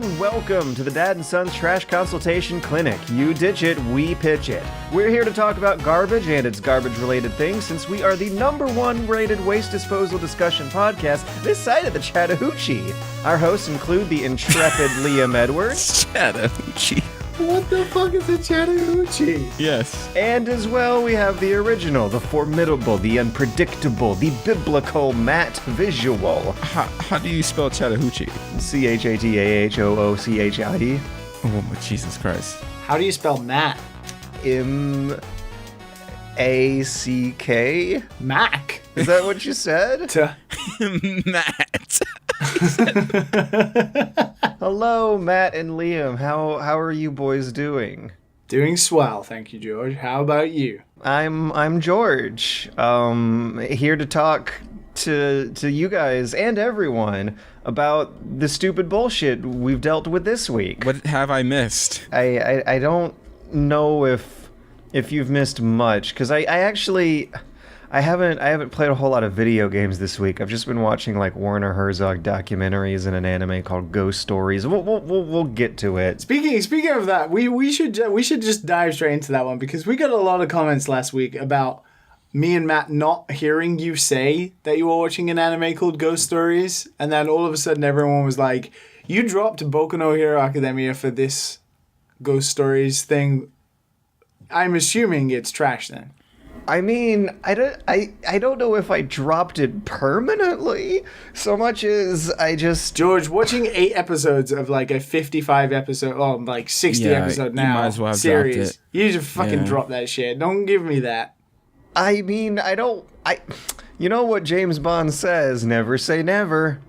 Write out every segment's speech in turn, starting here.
and welcome to the Dad and Son's Trash Consultation Clinic. You ditch it, we pitch it. We're here to talk about garbage and its garbage-related things, since we are the #1 rated waste disposal discussion podcast this side of the Chattahoochee. Our hosts include the intrepid Liam Edwards. Chattahoochee. What the fuck is a Chattahoochee? Yes. And as well, we have the original, the formidable, the unpredictable, the biblical Matt Visual. How do you spell Chattahoochee? Chatahoochie. Oh, my Jesus Christ. How do you spell Matt? Mack. Mac. Is that what you said? Matt. Hello, Matt and Liam. How are you boys doing? Doing swell, thank you, George. How about you? I'm George. Here to talk to you guys and everyone about the stupid bullshit we've dealt with this week. What have I missed? I don't know if you've missed much, because I haven't played a whole lot of video games this week. I've just been watching like Werner Herzog documentaries and an anime called Ghost Stories. We'll get to it. Speaking of that, we should just dive straight into that one, because we got a lot of comments last week about me and Matt not hearing you say that you were watching an anime called Ghost Stories, and then all of a sudden everyone was like, "You dropped Boku no Hero Academia for this Ghost Stories thing." I'm assuming it's trash then. I mean, I don't know if I dropped it permanently so much as I just... George, watching 8 episodes of like a 55 episode, oh, like 60 episode now you might as well have series, dropped it. you just fucking drop that shit. Don't give me that. I mean, you know what James Bond says, never say never.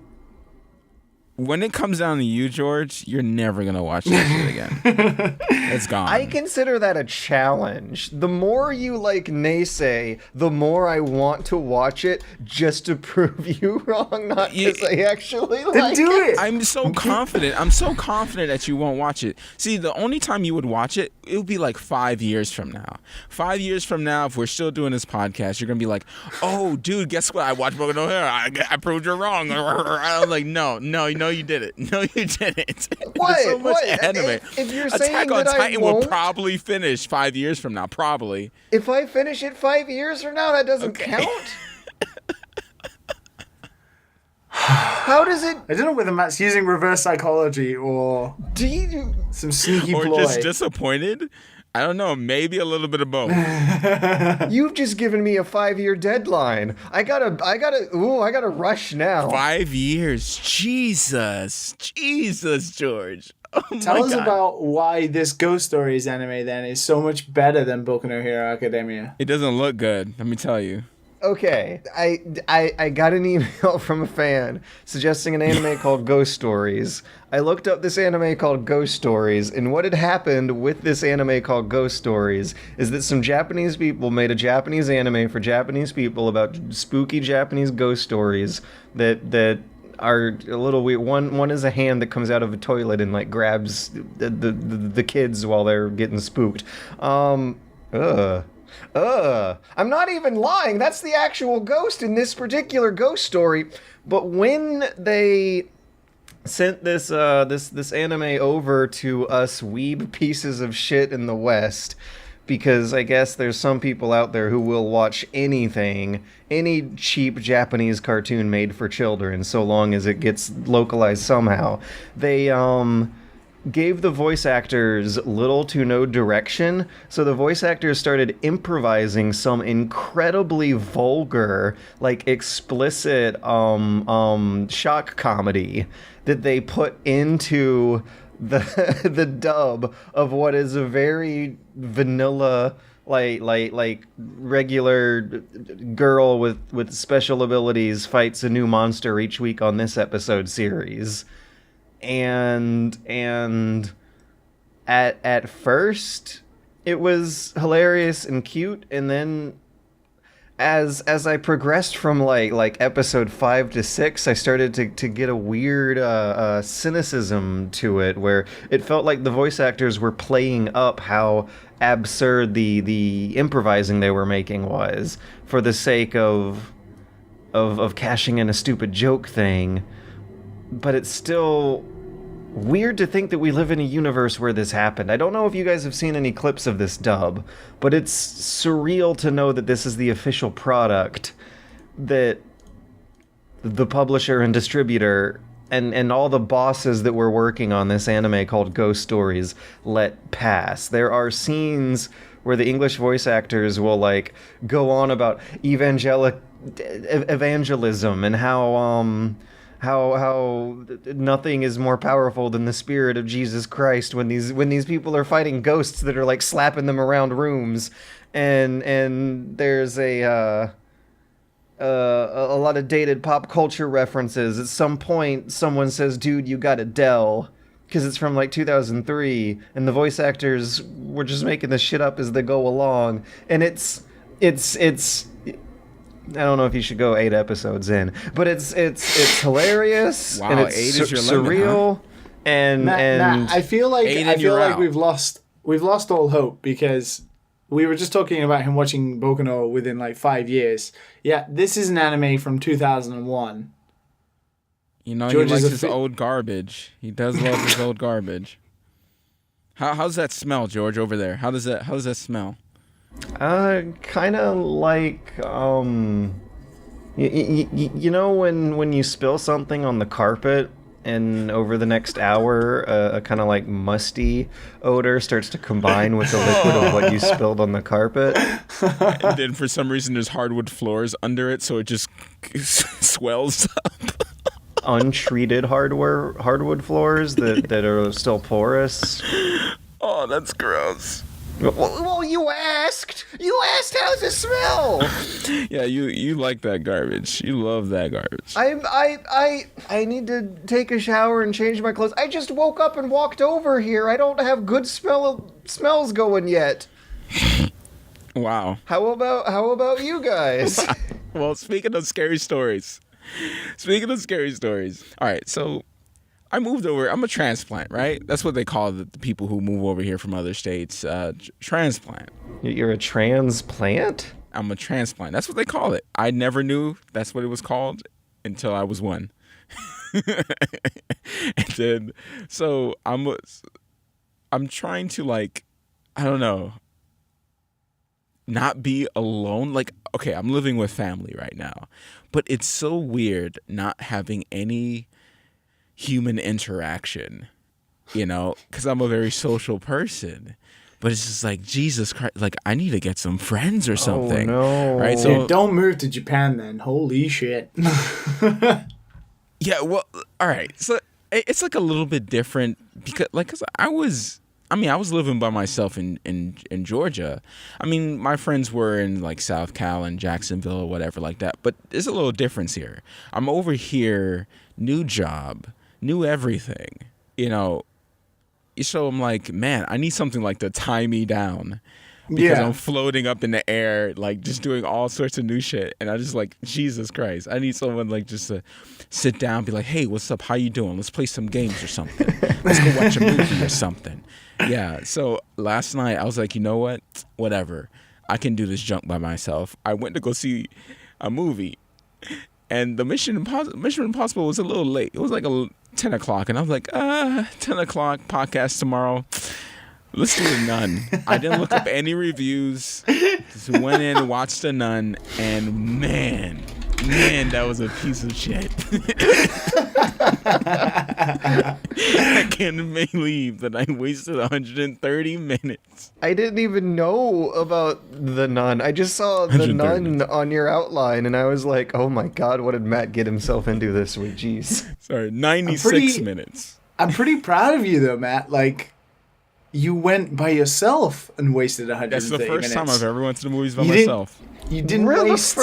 When it comes down to you, George, you're never going to watch that shit again. It's gone. I consider that a challenge. The more you naysay, the more I want to watch it just to prove you wrong, not because I actually like do it. I'm so confident. I'm so confident that you won't watch it. See, the only time you would watch it, it would be like 5 years from now. 5 years from now, if we're still doing this podcast, you're going to be like, "Oh, dude, guess what? I watched Boku no Hero. I proved you're wrong." I'm like, no, you did it. No, you didn't. What? There's so much What? anime. If you're saying Attack on that Titan I will won't, probably finish 5 years from now. Probably. if I finish it 5 years from now, that doesn't count? How does it... I don't know whether Matt's using reverse psychology or Do you... some sneaky Or ploy. just disappointed. I don't know. Maybe a little bit of both. You've just given me a 5-year deadline. I gotta rush now. 5 years. Jesus, George. Oh Tell my us God. about why this Ghost Stories anime then is so much better than Boku no Hero Academia. It doesn't look good. Let me tell you. Okay, I got an email from a fan suggesting an anime called Ghost Stories. I looked up this anime called Ghost Stories, and what had happened with this anime called Ghost Stories is that some Japanese people made a Japanese anime for Japanese people about spooky Japanese ghost stories that are a little weird. One is a hand that comes out of a toilet and grabs the kids while they're getting spooked. I'm not even lying. That's the actual ghost in this particular ghost story. But when they sent this anime over to us weeb pieces of shit in the West, because I guess there's some people out there who will watch anything, any cheap Japanese cartoon made for children, so long as it gets localized somehow. They gave the voice actors little to no direction, so the voice actors started improvising some incredibly vulgar, explicit shock comedy that they put into the dub of what is a very vanilla regular girl with special abilities fights a new monster each week on this episode series. And at first it was hilarious and cute, and then as I progressed from episode 5 to 6, I started to get a weird cynicism to it, where it felt like the voice actors were playing up how absurd the improvising they were making was for the sake of cashing in a stupid joke thing. But it still weird to think that we live in a universe where this happened. I don't know if you guys have seen any clips of this dub, but it's surreal to know that this is the official product that the publisher and distributor and all the bosses that were working on this anime called Ghost Stories let pass. There are scenes where the English voice actors will like go on about evangelism and how nothing is more powerful than the spirit of Jesus Christ when these people are fighting ghosts that are like slapping them around rooms, and there's a lot of dated pop culture references. At some point, someone says, "Dude, you got Adele," because it's from like 2003, and the voice actors were just making this shit up as they go along, and it's. I don't know if you should go 8 episodes in, but it's hilarious. Wow, and it's 8 is your surreal, limit, huh? and Matt, I feel like out. we've lost all hope because we were just talking about him watching Boku no within like 5 years. Yeah, this is an anime from 2001. You know, George he is likes a his old garbage. He does love his old garbage. How's that smell, George, over there? How does that smell? Kind of like, you know when you spill something on the carpet and over the next hour, a kind of like musty odor starts to combine with the liquid of what you spilled on the carpet? And then for some reason there's hardwood floors under it, so it just swells up. Untreated hardwood floors that are still porous. Oh, that's gross. Well, you asked. You asked, how's it smell? Yeah, you like that garbage. You love that garbage. I need to take a shower and change my clothes. I just woke up and walked over here. I don't have good smells going yet. Wow. How about you guys? Well, speaking of scary stories. All right, so I moved over. I'm a transplant, right? That's what they call the people who move over here from other states. Transplant. You're a transplant? I'm a transplant. That's what they call it. I never knew that's what it was called until I was one. And then, so I'm trying to, like, I don't know, not be alone. Like, okay, I'm living with family right now, but it's so weird not having any human interaction, you know, because I'm a very social person. But it's just like, Jesus Christ, like, I need to get some friends or something. Oh, no. Right? Dude, don't move to Japan then. Holy shit. Yeah, well, all right. So it's like a little bit different because I was living by myself in Georgia. I mean, my friends were in like South Cal and Jacksonville or whatever like that. But there's a little difference here. I'm over here, new job, new everything, you know. So I'm like, man, I need something like to tie me down. Because I'm floating up in the air, like just doing all sorts of new shit. And I just like, Jesus Christ, I need someone like just to sit down, be like, hey, what's up? How you doing? Let's play some games or something. Let's go watch a movie or something. Yeah. So last night I was like, you know what? Whatever. I can do this junk by myself. I went to go see a movie. And the Mission Impossible was a little late. It was like 10 o'clock. And I was like, 10 o'clock podcast tomorrow. Let's do The Nun. I didn't look up any reviews. Just went in and watched The Nun, and man, that was a piece of shit. I can't believe that I wasted 130 minutes. I didn't even know about The Nun. I just saw The Nun on your outline, and I was like, oh my god, what did Matt get himself into this week? Jeez. Sorry, 96 minutes. I'm pretty proud of you, though, Matt. Like, you went by yourself and wasted 130 minutes. That's the first time I've ever went to the movies by myself. You didn't waste...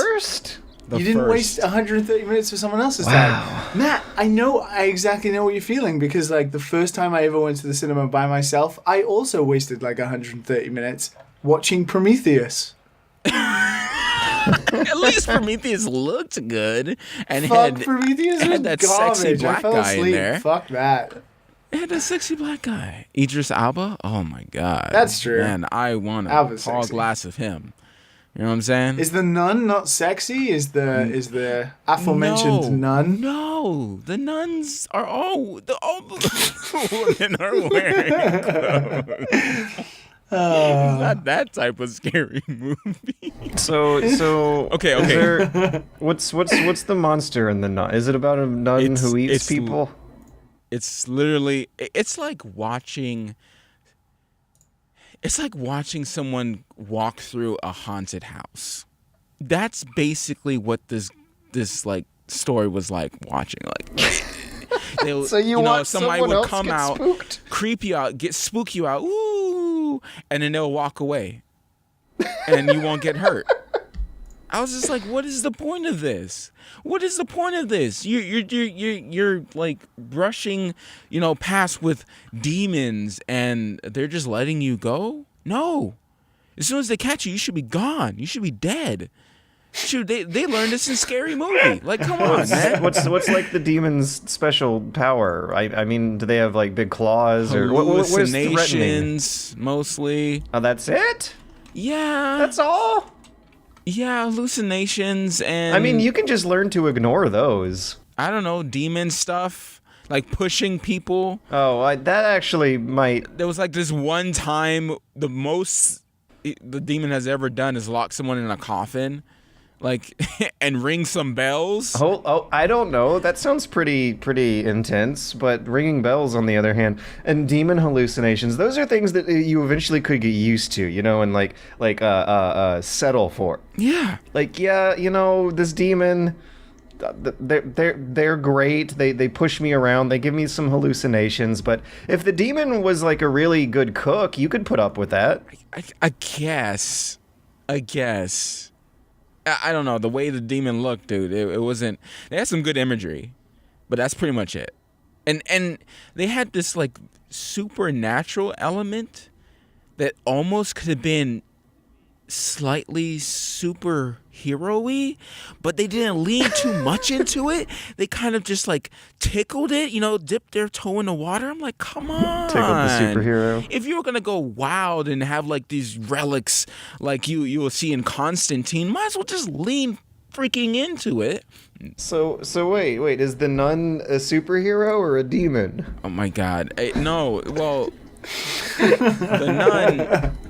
You didn't waste 130 minutes for someone else's time. Matt, I exactly know what you're feeling because, like, the first time I ever went to the cinema by myself, I also wasted, like, 130 minutes watching Prometheus. At least Prometheus looked good. And Prometheus had that garbage. sexy black guy in there. Fuck that. It had that sexy black guy. Idris Elba? Oh, my God. That's true. Man, I want a tall glass of him. You know what I'm saying? Is the nun not sexy? Is the aforementioned nun? No, the nuns are all the women are wearing clothes. It's not that type of scary movie. So Okay. Is there, what's the monster in the nun? Is it about a nun who eats people? It's literally it's like watching someone walk through a haunted house. That's basically what this like story was like watching. Like So you watch somebody someone would else come get out, spooked? creep you out, spook you out, ooh, and then they'll walk away, and you won't get hurt. I was just like, what is the point of this? What is the point of this? You're like brushing, past with demons, and they're just letting you go? No. As soon as they catch you, you should be gone. You should be dead. Shoot, they learned this in Scary Movie. Like, come on, man. What's like the demon's special power? I mean, do they have like big claws or what is threatening? Hallucinations, mostly. Oh, that's it? Yeah. That's all? Yeah, hallucinations and... I mean, you can just learn to ignore those. I don't know, demon stuff, like pushing people. Oh, that actually might... There was like this one time, the most the demon has ever done is lock someone in a coffin, like, and ring some bells. Oh, I don't know. That sounds pretty intense, but ringing bells, on the other hand, and demon hallucinations, those are things that you eventually could get used to, and like settle for. Yeah. Like, yeah, this demon, they're great. They push me around. They give me some hallucinations. But if the demon was like a really good cook, you could put up with that. I guess. I don't know. The way the demon looked, dude, it wasn't... They had some good imagery, but that's pretty much it. And they had this, like, supernatural element that almost could have been slightly superhero-y, but they didn't lean too much into it. They kind of just, like, tickled it, dipped their toe in the water. I'm like, come on. Tickled the superhero. If you were going to go wild and have, like, these relics like you will see in Constantine, might as well just lean freaking into it. So wait, is the nun a superhero or a demon? Oh, my God. No, well...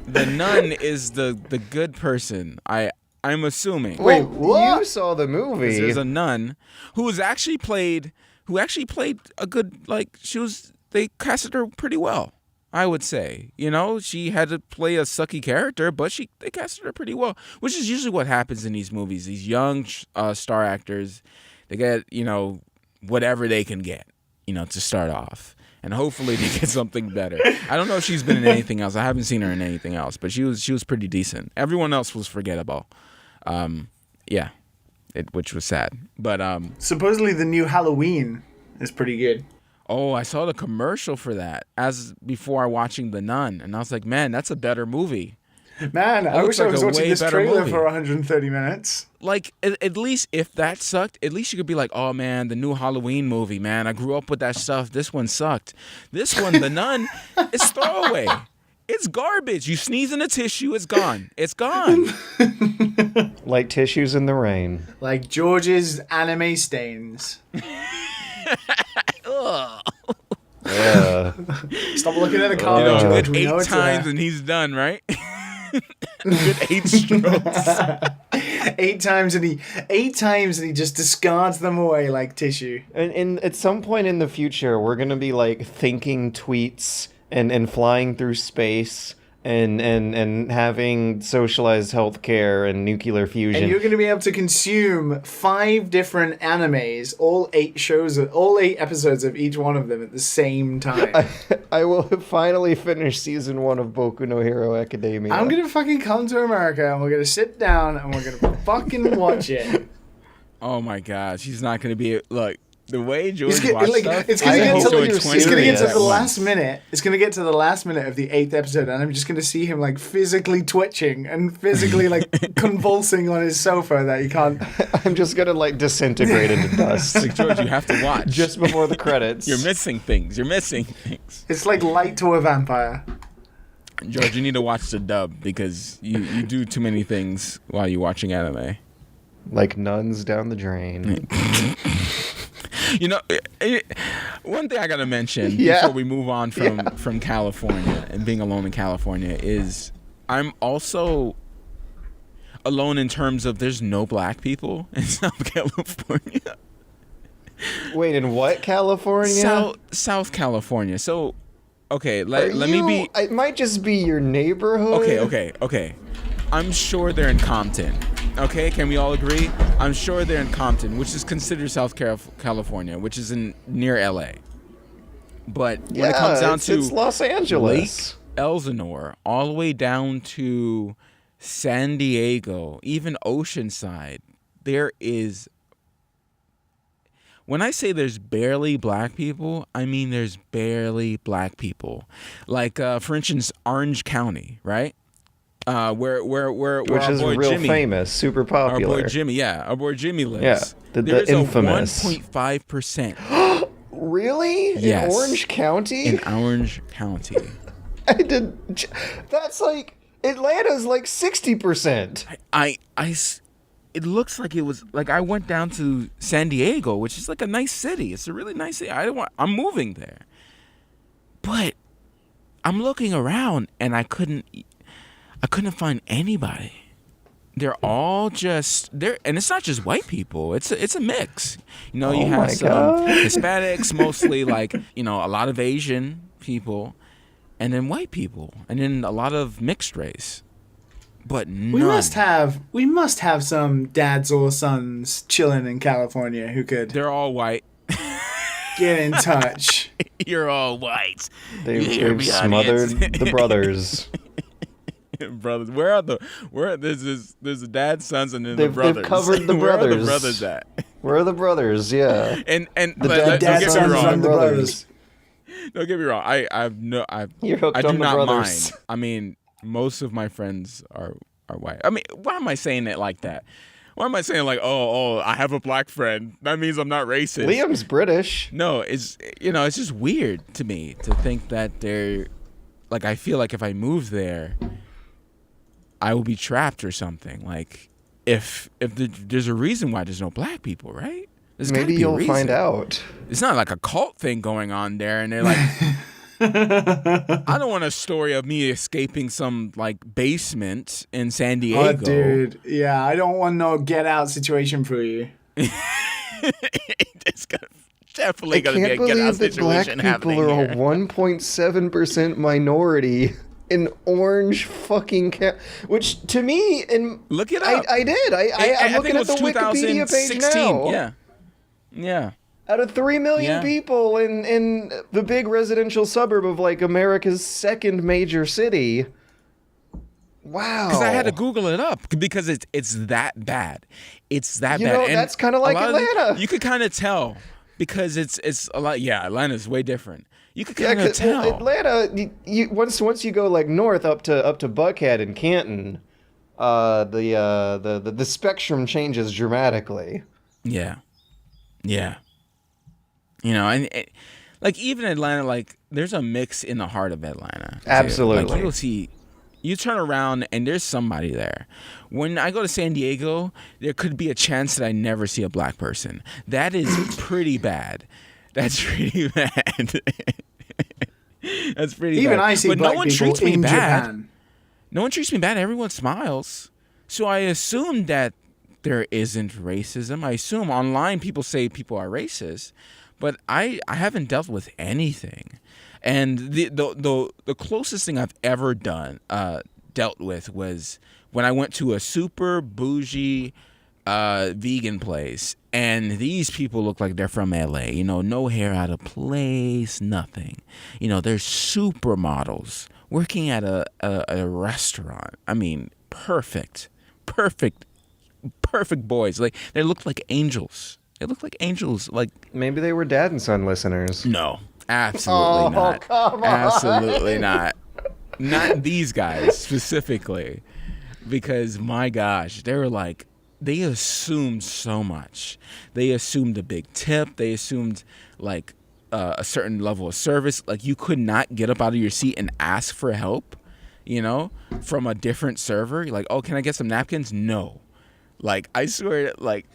The nun is the good person. I'm assuming. Wait, what? You saw the movie. There's a nun who actually played a good, like, they casted her pretty well, I would say. She had to play a sucky character, but they casted her pretty well, which is usually what happens in these movies. These young star actors, they get, whatever they can get, to start off. And hopefully they get something better. I don't know if she's been in anything else. I haven't seen her in anything else, but she was pretty decent. Everyone else was forgettable. Which was sad. But supposedly the new Halloween is pretty good. Oh, I saw the commercial for that before watching The Nun, and I was like, man, that's a better movie. Man, I wish I was watching this trailer movie for 130 minutes. Like, at least if that sucked, at least you could be like, oh, man, the new Halloween movie, man. I grew up with that stuff. This one sucked. This one, The Nun, it's throwaway. It's garbage. You sneeze in a tissue, it's gone. It's gone. Like tissues in the rain. Like George's anime stains. Ugh. Yeah. Stop looking at the comment, George. We know Good 8 it's times there. and he's done, right? Good 8 strokes. 8 times and he just discards them away like tissue. And at some point in the future, we're gonna be like thinking tweets and flying through space and having socialized healthcare and nuclear fusion. And you're going to be able to consume 5 different animes, all 8 episodes of each one of them at the same time. I will finally finish season 1 of Boku no Hero Academia. I'm going to fucking come to America and we're going to sit down and we're going to fucking watch it. Oh my gosh, he's not going to be... Look, the way George It's watched gonna stuff... get to the at last minute. It's going to get to the last minute of the 8th episode and I'm just going to see him like physically twitching and physically like convulsing on his sofa that he can't... I'm just gonna like disintegrate into dust. Like, George, you have to watch. Just before the credits. You're missing things. It's like light to a vampire. George, you need to watch the dub because you do too many things while you're watching anime. Like nuns down the drain. You know, one thing I gotta mention Yeah. before we move on from California and being alone in California is I'm also alone in terms of there's no black people in South California. Wait, in what California? South California. So, okay, let me be. It might just be your neighborhood. Okay. I'm sure they're in Compton. Okay, can we all agree? I'm sure they're in Compton, which is considered South California, which is near LA. But when it comes down to it's Los Angeles. Lake Elsinore, all the way down to San Diego, even Oceanside, there is. When I say there's barely black people, I mean there's barely black people. Like, for instance, Orange County, right? Where Which our is boy real Jimmy, famous, super popular. our boy Jimmy lives. Yeah, the There's infamous. a 1.5%. Really? Yes. In Orange County? In Orange County. That's like Atlanta's like 60%. It looks like it was like I went down to San Diego, which is like a nice city. It's a really nice city. I'm moving there, but I'm looking around and I couldn't find anybody. They're all just there, and it's not just white people. It's a mix. You know, you have some Hispanics, mostly like a lot of Asian people, and then white people, and then a lot of mixed race. But none. We must have some dads or sons chilling in California who could. They're all white. Get in touch. You're all white. They've smothered the brothers. Brothers, there's the dad, sons, and then the brothers. They've covered the brothers. Where are the brothers at? Where are the brothers? Yeah. And the don't get me wrong. the brothers. Don't get me wrong. I You're hooked I do on the not brothers. mind. I mean, most of my friends are white. I mean, why am I saying it like that? Why am I saying like, oh, I have a black friend? That means I'm not racist. Liam's British. No, it's just weird to me to think that they're like. I feel like if I move there, I will be trapped or something. Like, if there's a reason why there's no black people, right? Maybe you'll find out. It's not like a cult thing going on there, and they're like, I don't want a story of me escaping some like basement in San Diego. Oh, dude, yeah, I don't want no get out situation for you. It's definitely gonna be a get out situation happening I here. can't believe that black people are a 1.7% minority in Orange fucking which to me, and look it up. I did. I'm looking at the Wikipedia page now. Yeah. Out of 3 million people in the big residential suburb of like America's second major city. Wow. Because I had to Google it up because it's that bad. It's that You bad. know, And that's kinda like Atlanta. You could kind of tell because it's a lot. Yeah, Atlanta's way different. You could kind of tell. Well, Atlanta, you once you go like north up to Buckhead and Canton, the spectrum changes dramatically. Yeah. And like even Atlanta, like there's a mix in the heart of Atlanta. Too. Absolutely. Like you'll see, you turn around and there's somebody there. When I go to San Diego, there could be a chance that I never see a black person. That is pretty bad. That's pretty bad. That's pretty Even bad. I see but black no one people treats me in bad. Japan. No one treats me bad. Everyone smiles. So I assume that there isn't racism. I assume online people say people are racist, but I haven't dealt with anything. And the closest thing I've ever dealt with was when I went to a super bougie vegan place, and these people look like they're from LA. No hair out of place, nothing. They're supermodels working at a restaurant. I mean, perfect boys. Like they looked like angels. They looked like angels. Like Maybe they were dad and son listeners. no, absolutely not. Come on. Absolutely not. Not these guys specifically, because my gosh, they assumed so much. They assumed a big tip. They assumed like a certain level of service. Like you could not get up out of your seat and ask for help. you know, from a different server. You're like, oh, can I get some napkins? No. Like, I swear, like,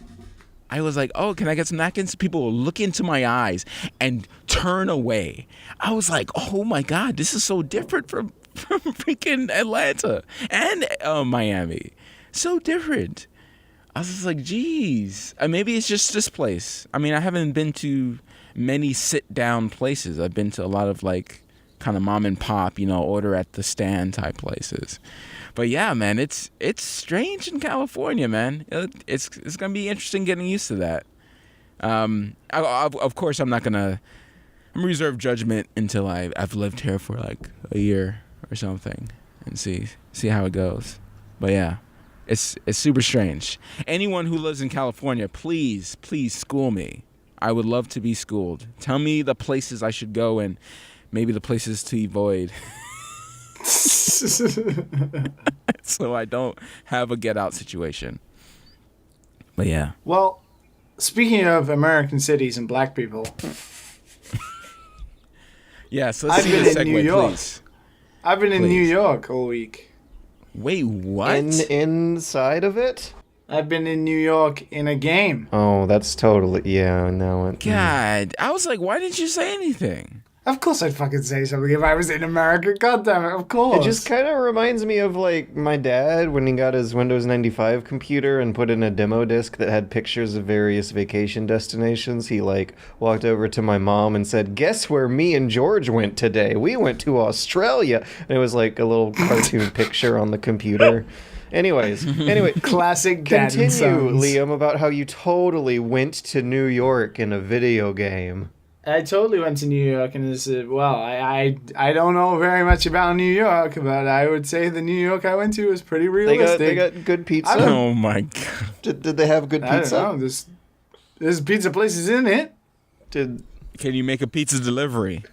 I was like, oh, can I get some napkins? People will look into my eyes and turn away. I was like, oh my God, this is so different from freaking Atlanta and Miami. So different. I was just like, geez. Maybe it's just this place. I mean, I haven't been to many sit-down places. I've been to a lot of, like, kind of mom and pop, you know, order at the stand type places. But yeah, man, it's strange in California, man. It's gonna be interesting getting used to that. Of course, I'm reserve judgment until I've lived here for like a year or something and see how it goes. But yeah, it's super strange. Anyone who lives in California, please school me. I would love to be schooled. Tell me the places I should go and maybe the places to avoid. So I don't have a get out situation. But yeah. Well, speaking of American cities and black people. Yes, let's see the segue, please. I've been in New York all week. Wait, what? Inside of it? I've been in New York in a game. Oh, that's totally... Yeah, no. God, I was like, why didn't you say anything? Of course I'd fucking say something if I was in America. God damn it, of course. It just kind of reminds me of, like, my dad when he got his Windows 95 computer and put in a demo disc that had pictures of various vacation destinations. He, like, walked over to my mom and said, guess where me and George went today? We went to Australia. And it was, like, a little cartoon picture on the computer. Anyway, classic dad and continue, sons. Liam, about how you totally went to New York in a video game. I totally went to New York, and I don't know very much about New York, but I would say the New York I went to was pretty realistic. They got good pizza. Oh my God! Did they have good pizza? I don't know. There's pizza places in it. Can you make a pizza delivery?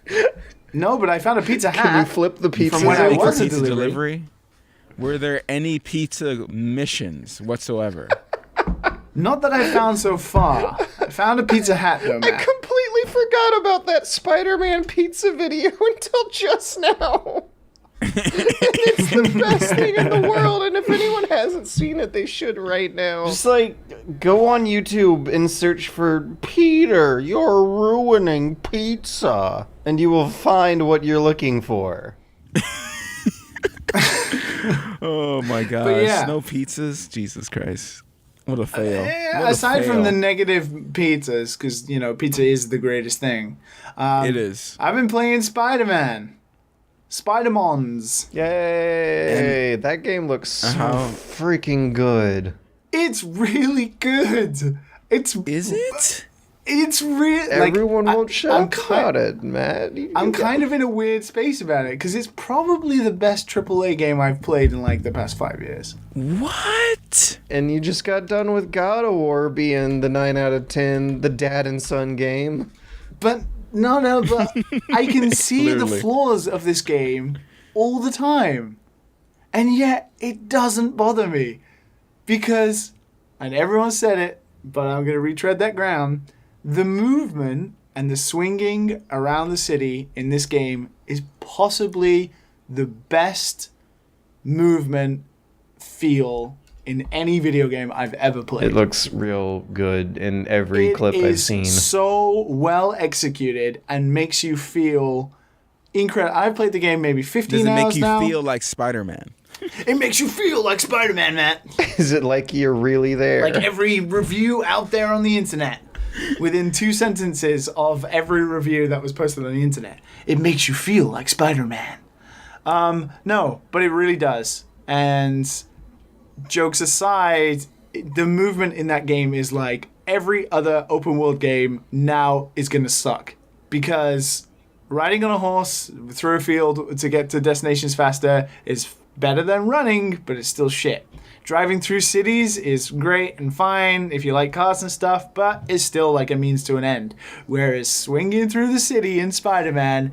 No, but I found a Pizza Hut. Can you flip the pizza? From when I Make a was a pizza delivery. delivery? Were there any pizza missions whatsoever? Not that I found so far. I found a Pizza Hut, though, I Matt. completely forgot about that Spider-Man pizza video until just now. And it's the best thing in the world, and if anyone hasn't seen it, they should right now. Just like, go on YouTube and search for Peter, you're ruining pizza, and you will find what you're looking for. Oh my gosh! yeah. No pizzas? Jesus Christ! What a fail! What a Aside from fail. the negative pizzas, because, you know, pizza is the greatest thing. It is. I've been playing Spider-Man. Spider-Mons. Yay! That game looks so freaking good. It's really good. Is it? It's really... Everyone won't shut up about it, Matt. I'm kind of in a weird space about it, because it's probably the best AAA game I've played in, like, the past 5 years. What? And you just got done with God of War being the 9 out of 10, the dad and son game. But, but I can see the Clearly. flaws of this game all the time. And yet, it doesn't bother me. Because, and everyone said it, but I'm going to retread that ground, the movement and the swinging around the city in this game is possibly the best movement feel in any video game I've ever played. It looks real good in every clip I've seen. It is so well executed and makes you feel incredible. I've played the game maybe 15 Does it hours make you now. feel like Spider-Man? It makes you feel like Spider-Man, Matt. Is it like you're really there? Like every review out there on the internet. Within 2 sentences of every review that was posted on the internet, it makes you feel like Spider-Man. No, but it really does. And jokes aside, the movement in that game is like every other open world game now is going to suck. Because riding on a horse through a field to get to destinations faster is better than running, but it's still shit. Driving through cities is great and fine if you like cars and stuff, but it's still like a means to an end. Whereas swinging through the city in Spider-Man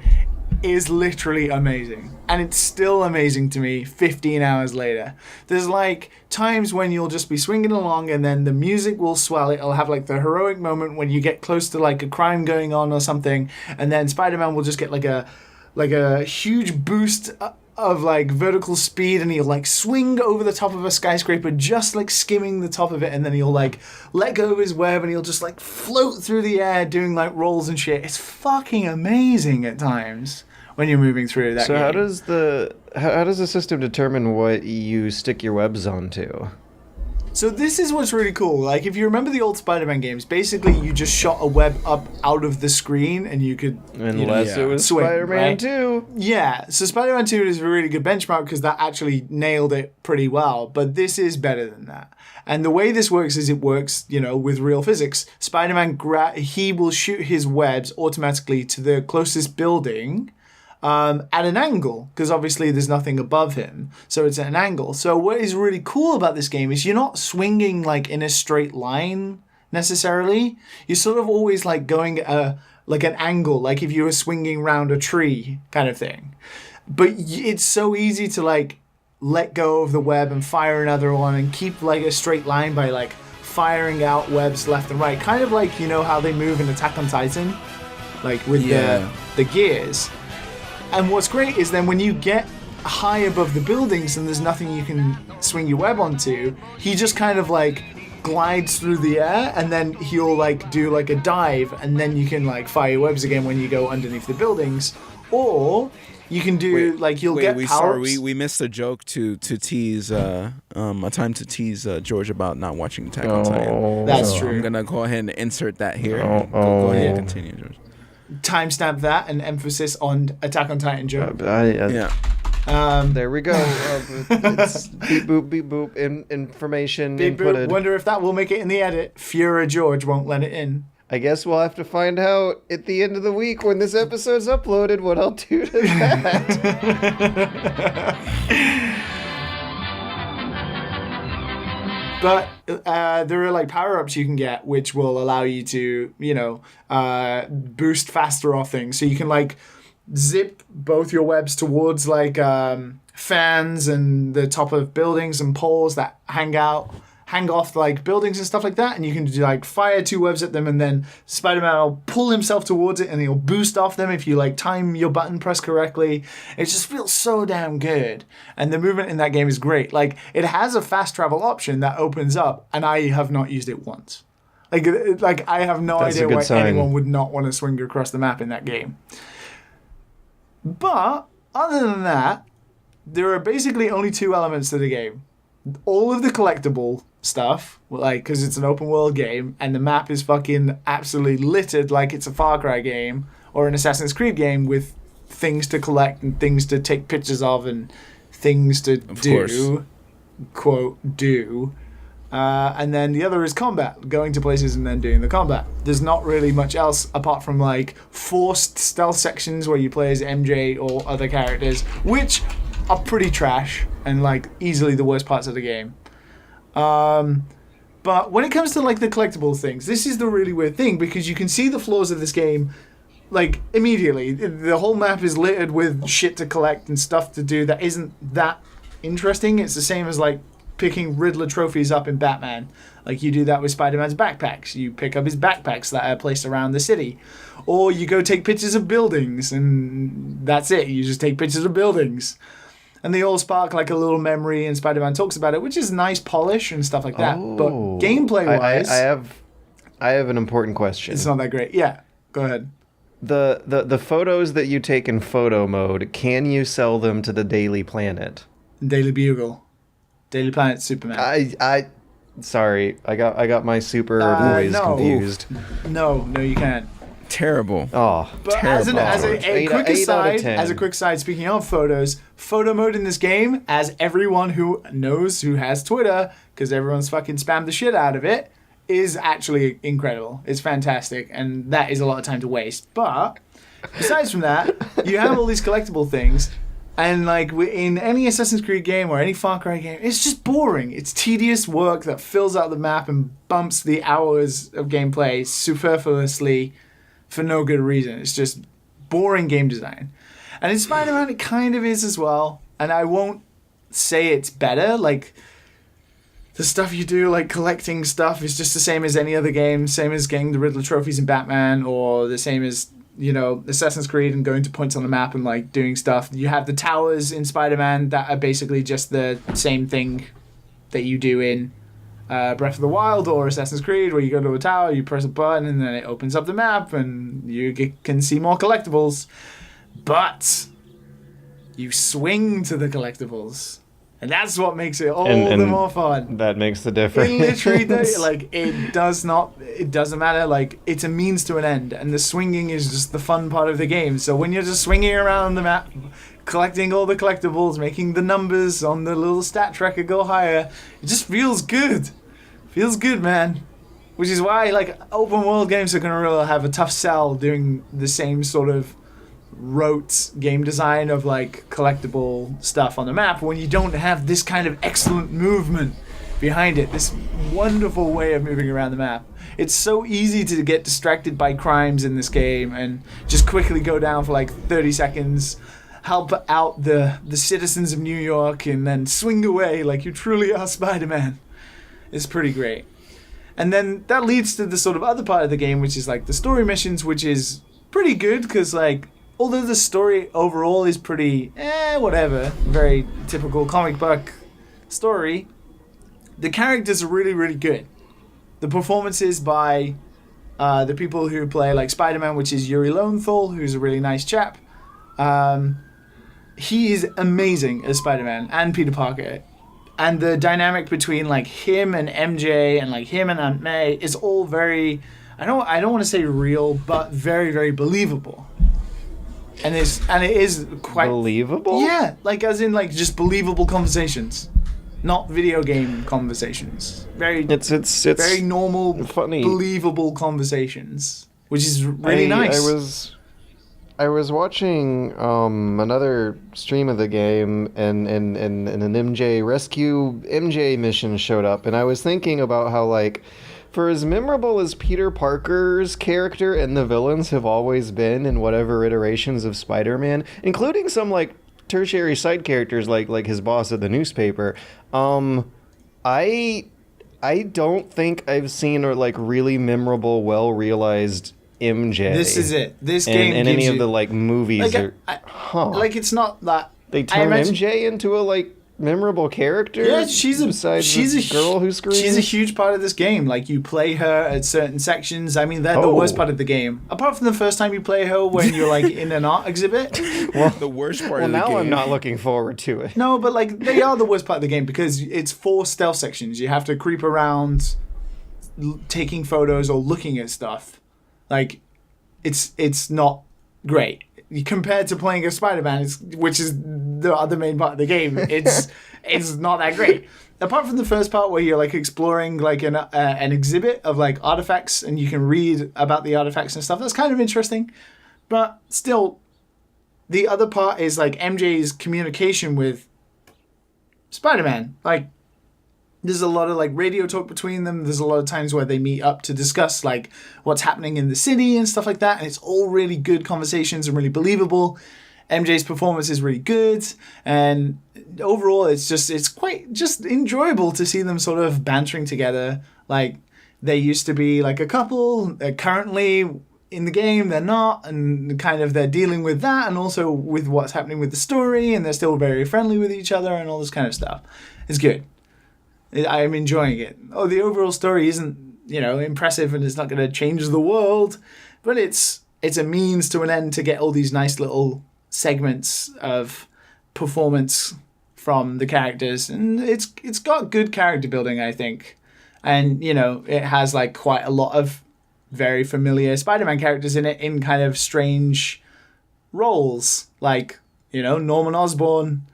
is literally amazing. And it's still amazing to me 15 hours later. There's like times when you'll just be swinging along and then the music will swell. It'll have like the heroic moment when you get close to like a crime going on or something, and then Spider-Man will just get like a huge boost of like vertical speed, and he'll like swing over the top of a skyscraper, just like skimming the top of it, and then he'll like let go of his web and he'll just like float through the air doing like rolls and shit. It's fucking amazing at times when you're moving through that. So game. how does the system determine what you stick your webs onto? So this is what's really cool. Like, if you remember the old Spider-Man games, basically you just shot a web up out of the screen and you could, Unless it was swing, Spider-Man right? 2. Yeah, so Spider-Man 2 is a really good benchmark because that actually nailed it pretty well, but this is better than that. And the way this works is it works, with real physics. Spider-Man, he will shoot his webs automatically to the closest building at an angle, because obviously there's nothing above him, so it's at an angle. So what is really cool about this game is you're not swinging like in a straight line necessarily. You're sort of always like going like an angle, like if you were swinging round a tree kind of thing. But it's so easy to like let go of the web and fire another one and keep like a straight line by like firing out webs left and right, kind of like how they move in Attack on Titan, like with the gears. And what's great is then when you get high above the buildings and there's nothing you can swing your web onto, he just kind of like glides through the air, and then he'll like do like a dive, and then you can like fire your webs again when you go underneath the buildings. Or you can do we missed a joke to tease a time to tease George about not watching Attack on Titan. That's true. I'm gonna go ahead and insert that here. Go ahead and continue, George. Timestamp that, and emphasis on Attack on Titan joke. There we go. It's beep boop information beep inputted. Boop. Wonder if that will make it in the edit. Fuhrer George won't let it in. I guess we'll have to find out at the end of the week when this episode's uploaded what I'll do to that. But there are like power-ups you can get which will allow you to, boost faster off things. So you can like zip both your webs towards like fans and the top of buildings and poles that hang off like buildings and stuff like that, and you can do like fire 2 webs at them, and then Spider-Man will pull himself towards it and he'll boost off them if you like time your button press correctly. It just feels so damn good, and the movement in that game is great. Like, it has a fast travel option that opens up, and I have not used it once. Like I have no idea why anyone would not want to swing across the map in that game. But other than that, there are basically only 2 elements to the game. All of the collectible stuff, like, because it's an open world game and the map is fucking absolutely littered like it's a Far Cry game or an Assassin's Creed game with things to collect and things to take pictures of and things to quote, do. And then the other is combat, going to places and then doing the combat. There's not really much else apart from like forced stealth sections where you play as MJ or other characters, which are pretty trash and like easily the worst parts of the game. But when it comes to like the collectible things, this is the really weird thing, because you can see the flaws of this game like immediately. The whole map is littered with shit to collect and stuff to do that isn't that interesting. It's the same as like picking Riddler trophies up in Batman. Like, you do that with Spider-Man's backpacks. You pick up his backpacks that are placed around the city. Or you go take pictures of buildings, and that's it. You just take pictures of buildings. And they all spark like a little memory, and Spider-Man talks about it, which is nice polish and stuff like that. But gameplay-wise... I have an important question. It's not that great. Yeah, go ahead. The photos that you take in photo mode, can you sell them to the Daily Planet? Daily Bugle. Daily Planet Superman. Sorry, I got my super boys confused. No, you can't. Terrible. Oh, but terrible. As a quick aside, speaking of photos, photo mode in this game, as everyone who knows who has Twitter, because everyone's fucking spammed the shit out of it, is actually incredible. It's fantastic, and that is a lot of time to waste. But besides from that, you have all these collectible things. And like in any Assassin's Creed game or any Far Cry game, it's just boring. It's tedious work that fills out the map and bumps the hours of gameplay superfluously for no good reason. It's just boring game design. And in Spider-Man, it kind of is as well. And I won't say it's better. Like, the stuff you do, like collecting stuff, is just the same as any other game. Same as getting the Riddler trophies in Batman, or the same as Assassin's Creed and going to points on the map and like doing stuff. You have the towers in Spider-Man that are basically just the same thing that you do in Breath of the Wild or Assassin's Creed, where you go to a tower, you press a button, and then it opens up the map, and you can see more collectibles. But you swing to the collectibles, and that's what makes it all the more fun. That makes the difference. It literally does. Like, it doesn't matter. Like, it's a means to an end, and the swinging is just the fun part of the game. So when you're just swinging around the map, collecting all the collectibles, making the numbers on the little stat tracker go higher, it just feels good. Feels good, man. Which is why, like, open world games are gonna really have a tough sell doing the same sort of rote game design of like collectible stuff on the map when you don't have this kind of excellent movement behind it, this wonderful way of moving around the map. It's so easy to get distracted by crimes in this game and just quickly go down for like 30 seconds, help out the citizens of New York, and then swing away like you truly are Spider-Man. It's pretty great. And then that leads to the sort of other part of the game, which is like the story missions, which is pretty good because like although the story overall is pretty, whatever, very typical comic book story, the characters are really, really good. The performances by the people who play like Spider-Man, which is Yuri Lowenthal, who's a really nice chap. He is amazing as Spider-Man and Peter Parker. And the dynamic between like him and MJ and like him and Aunt May is all very, I don't want to say real, but very, very believable. And it is quite believable. Yeah, like as in like just believable conversations, not video game conversations. It's very normal, funny, believable conversations, which is really nice. I was watching another stream of the game, and an MJ rescue MJ mission showed up, and I was thinking about how like, for as memorable as Peter Parker's character and the villains have always been in whatever iterations of Spider-Man, including some like tertiary side characters like his boss at the newspaper, I don't think I've seen a like really memorable, well realized MJ. This is it. This game and any of the like movies like, like it's not that they turn MJ into a like memorable character. Yeah, she's a girl who screams. She's a huge part of this game. Like you play her at certain sections. I mean, they're the worst part of the game. Apart from the first time you play her when you're like in an art exhibit. Well, the worst part of the game. Well, now I'm not looking forward to it. No, but like they are the worst part of the game because it's 4 stealth sections. You have to creep around, taking photos or looking at stuff. Like, it's not great. Compared to playing a Spider-Man, which is the other main part of the game, it's not that great. Apart from the first part where you're like exploring like an exhibit of like artifacts and you can read about the artifacts and stuff, that's kind of interesting. But still, the other part is like MJ's communication with Spider-Man. Like, there's a lot of like radio talk between them. There's a lot of times where they meet up to discuss like what's happening in the city and stuff like that. And it's all really good conversations and really believable. MJ's performance is really good. And overall, it's quite just enjoyable to see them sort of bantering together. Like they used to be like a couple. Currently in the game, they're not. And kind of they're dealing with that and also with what's happening with the story. And they're still very friendly with each other and all this kind of stuff. It's good. I'm enjoying it. Oh, the overall story isn't, impressive and it's not going to change the world, but it's a means to an end to get all these nice little segments of performance from the characters, and it's got good character building, I think. And, it has like quite a lot of very familiar Spider-Man characters in it in kind of strange roles, like, Norman Osborn,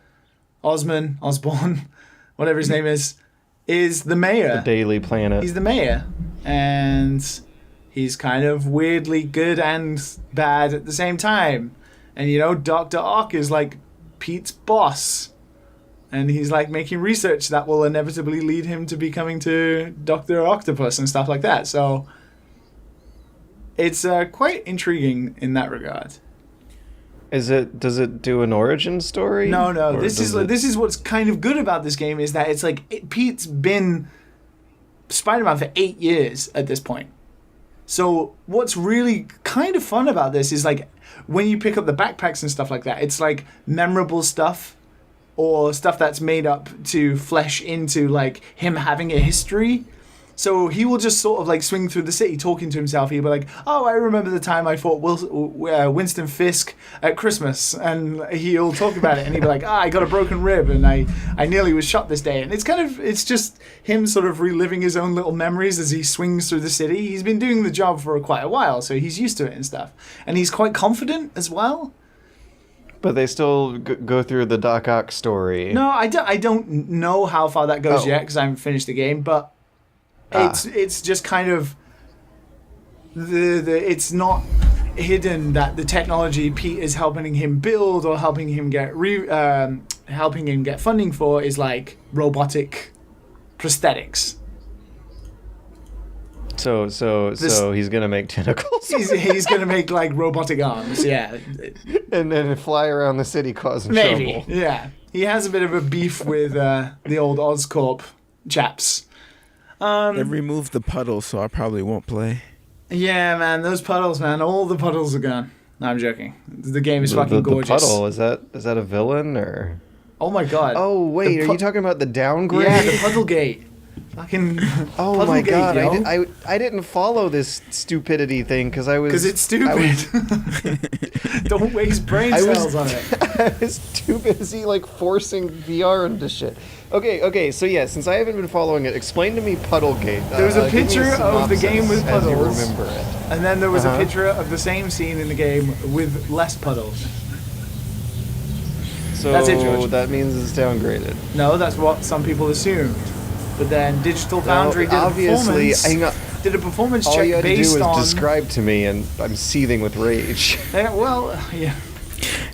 whatever his name is the mayor. The Daily Planet. He's the mayor. And he's kind of weirdly good and bad at the same time. And, Dr. Ock is like Pete's boss. And he's like making research that will inevitably lead him to becoming to Dr. Octopus and stuff like that. So it's quite intriguing in that regard. Does it do an origin story? No. This is what's kind of good about this game is that it's like Pete's been Spider-Man for 8 years at this point. So what's really kind of fun about this is like when you pick up the backpacks and stuff like that, it's like memorable stuff or stuff that's made up to flesh into like him having a history. So he will just sort of like swing through the city talking to himself. He'll be like, oh, I remember the time I fought Winston Fisk at Christmas. And he'll talk about it and he'll be like, I got a broken rib and I nearly was shot this day. And it's just him sort of reliving his own little memories as he swings through the city. He's been doing the job for quite a while, so he's used to it and stuff. And he's quite confident as well. But they still go through the Doc Ock story. No, I don't know how far that goes yet because I haven't finished the game, but it's just kind of it's not hidden that the technology Pete is helping him build or helping him get funding for is like robotic prosthetics. So he's gonna make tentacles. he's gonna make like robotic arms, yeah. And then fly around the city causing Maybe, trouble. yeah. He has a bit of a beef with the old Oscorp chaps. They removed the puddle, so I probably won't play. Yeah, man, those puddles, man. All the puddles are gone. No, I'm joking. The game is fucking gorgeous. The puddle, is that a villain or? Oh my god. Oh wait, are you talking about the downgrade? Yeah, the puddle gate. Fucking. Oh my god, I didn't follow this stupidity thing because I was. Because it's stupid. Don't waste brain cells on it. I was too busy like forcing VR into shit. Okay, so yeah, since I haven't been following it, explain to me Puddlegate. There was a picture of the game with puddles. As you remember it. And then there was a picture of the same scene in the game with less puddles. So that's it, George. That means it's downgraded. No, that's what some people assumed. But then Digital Foundry did a performance check based on... All you had to do was describe to me, and I'm seething with rage. Yeah.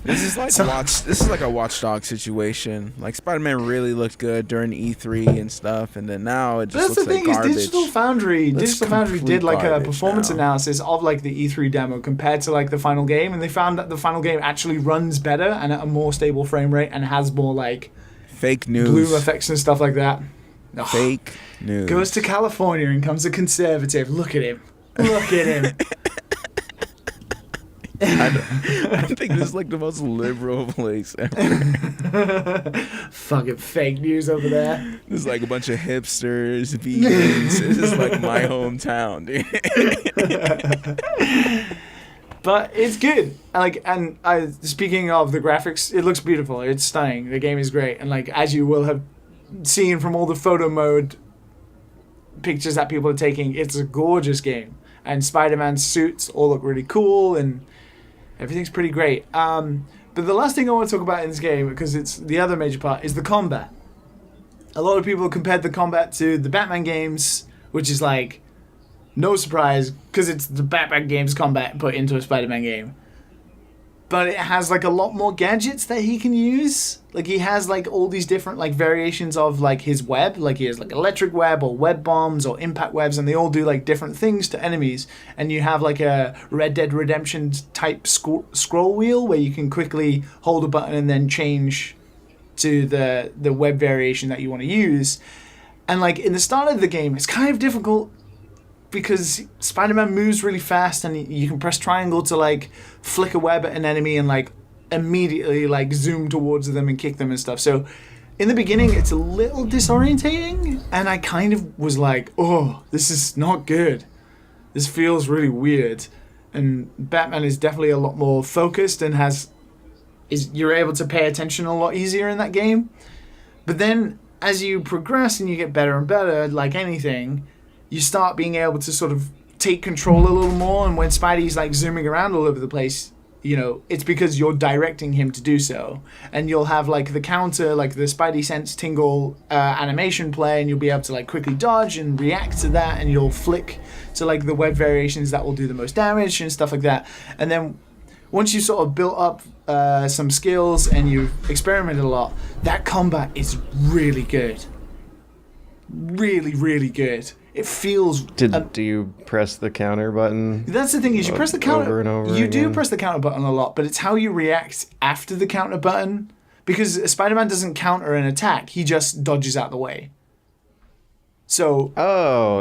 This is like a Watch Dogs situation. Like Spider-Man really looked good during E3 and stuff, and then now it just looks like garbage. That's the thing is Digital Foundry did like a performance now. analysis of like the E3 demo compared to like the final game, and they found that the final game actually runs better and at a more stable frame rate and has more like fake news, bloom effects and stuff like that. Fake news. Goes to California and comes a conservative. Look at him. Look at him. I think this is like the most liberal place ever. Fucking fake news over there. There's like a bunch of hipsters, vegans. This is like my hometown, dude. But it's good. Speaking of the graphics, it looks beautiful. It's stunning. The game is great, and like as you will have seen from all the photo mode pictures that people are taking, it's a gorgeous game. And Spider-Man's suits all look really cool, and everything's pretty great. But the last thing I want to talk about in this game, because it's the other major part, is the combat. A lot of people compared the combat to the Batman games, which is like, no surprise, because it's the Batman games combat put into a Spider-Man game. But it has like a lot more gadgets that he can use. Like he has like all these different like variations of like his web. Like he has like electric web or web bombs or impact webs, and they all do like different things to enemies. And you have like a Red Dead Redemption type scroll wheel where you can quickly hold a button and then change to the web variation that you want to use. And like in the start of the game, it's kind of difficult because Spider-Man moves really fast, and you can press triangle to like flick a web at an enemy and like immediately like zoom towards them and kick them and stuff. So in the beginning it's a little disorientating, and I kind of was like, oh, this is not good. This feels really weird. And Batman is definitely a lot more focused and you're able to pay attention a lot easier in that game. But then as you progress and you get better and better, like anything, you start being able to sort of take control a little more, and when Spidey's like zooming around all over the place, you know, it's because you're directing him to do so. And you'll have like the counter, like the Spidey Sense Tingle animation play, and you'll be able to like quickly dodge and react to that, and you'll flick to like the web variations that will do the most damage and stuff like that. And then once you sort of built up some skills and you've experimented a lot, that combat is really good. Really, really good. It feels... Do you press the counter button? That's the thing, is you press the counter... Over and over You again? do press the counter button a lot, but it's how you react after the counter button. Because Spider-Man doesn't counter an attack, he just dodges out the way. So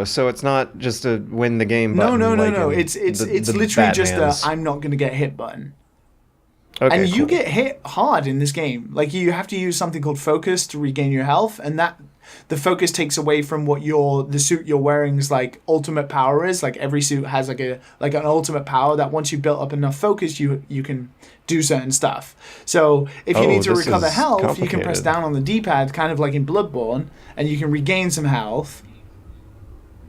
so it's not just a win the game button. no. It's literally just Batman's. a I'm not going to get hit button. Okay, And you cool. get hit hard in this game. Like, you have to use something called focus to regain your health, and that the focus takes away from what the suit you're wearing's like ultimate power is. Like, every suit has like an ultimate power that once you built up enough focus, you can do certain stuff. So if you need to this recover is health, you can press complicated. down on the D-pad, kind of like in Bloodborne, and you can regain some health.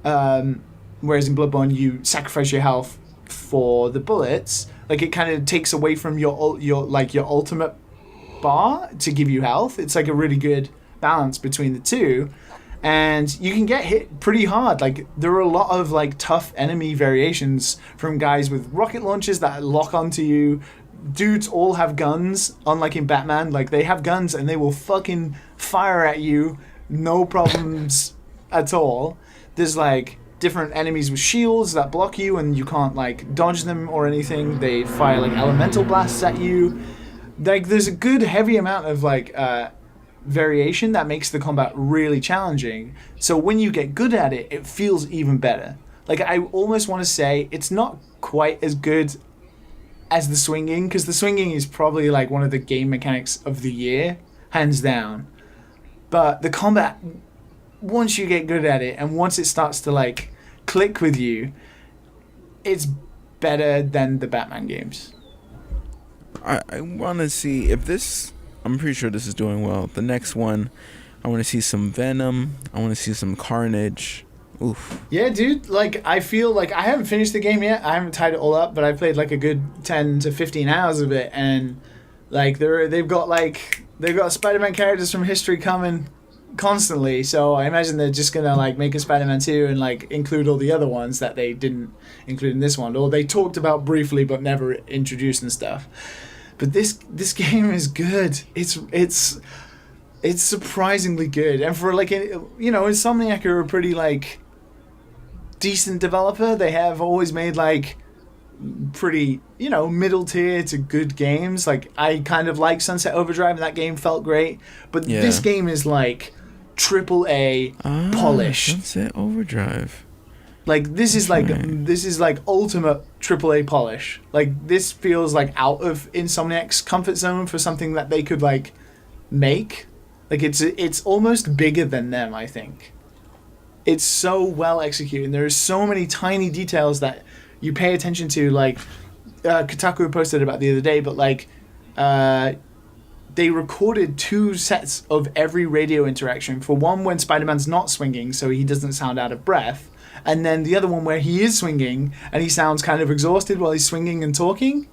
Whereas in Bloodborne, you sacrifice your health for the bullets. Like, it kind of takes away from your ultimate bar to give you health. It's like a really good balance between the two, and you can get hit pretty hard. Like, there are a lot of like tough enemy variations from guys with rocket launchers that lock onto you. Dudes all have guns, unlike in Batman. Like, they have guns and they will fucking fire at you, no problems at all. There's like different enemies with shields that block you and you can't like dodge them or anything. They fire like elemental blasts at you. Like, there's a good heavy amount of like variation that makes the combat really challenging. So when you get good at it, it feels even better. Like, I almost want to say it's not quite as good as the swinging, because the swinging is probably like one of the game mechanics of the year, hands down. But the combat, once you get good at it and once it starts to like click with you, it's better than the Batman games. I want to see if this. I'm pretty sure this is doing well. The next one, I want to see some Venom. I want to see some Carnage. Oof. Yeah, dude. Like, I feel like I haven't finished the game yet. I haven't tied it all up, but I played like a good 10 to 15 hours of it, and like they've got Spider-Man characters from history coming constantly. So I imagine they're just gonna like make a Spider-Man 2 and like include all the other ones that they didn't include in this one, or they talked about briefly but never introduced and stuff. But this game is good. It's surprisingly good, and for like, Insomniac are a pretty like decent developer. They have always made like pretty, middle tier to good games. Like, I kind of like Sunset Overdrive, and that game felt great. But this game is like AAA polished. Sunset Overdrive. Like, this is like ultimate AAA polish. Like, this feels like out of Insomniac's comfort zone for something that they could like make. Like, it's almost bigger than them, I think. It's so well executed, and there's so many tiny details that you pay attention to. Like, Kotaku posted about the other day, but like, they recorded 2 sets of every radio interaction. For one, when Spider-Man's not swinging, so he doesn't sound out of breath, and then the other one where he is swinging and he sounds kind of exhausted while he's swinging and talking.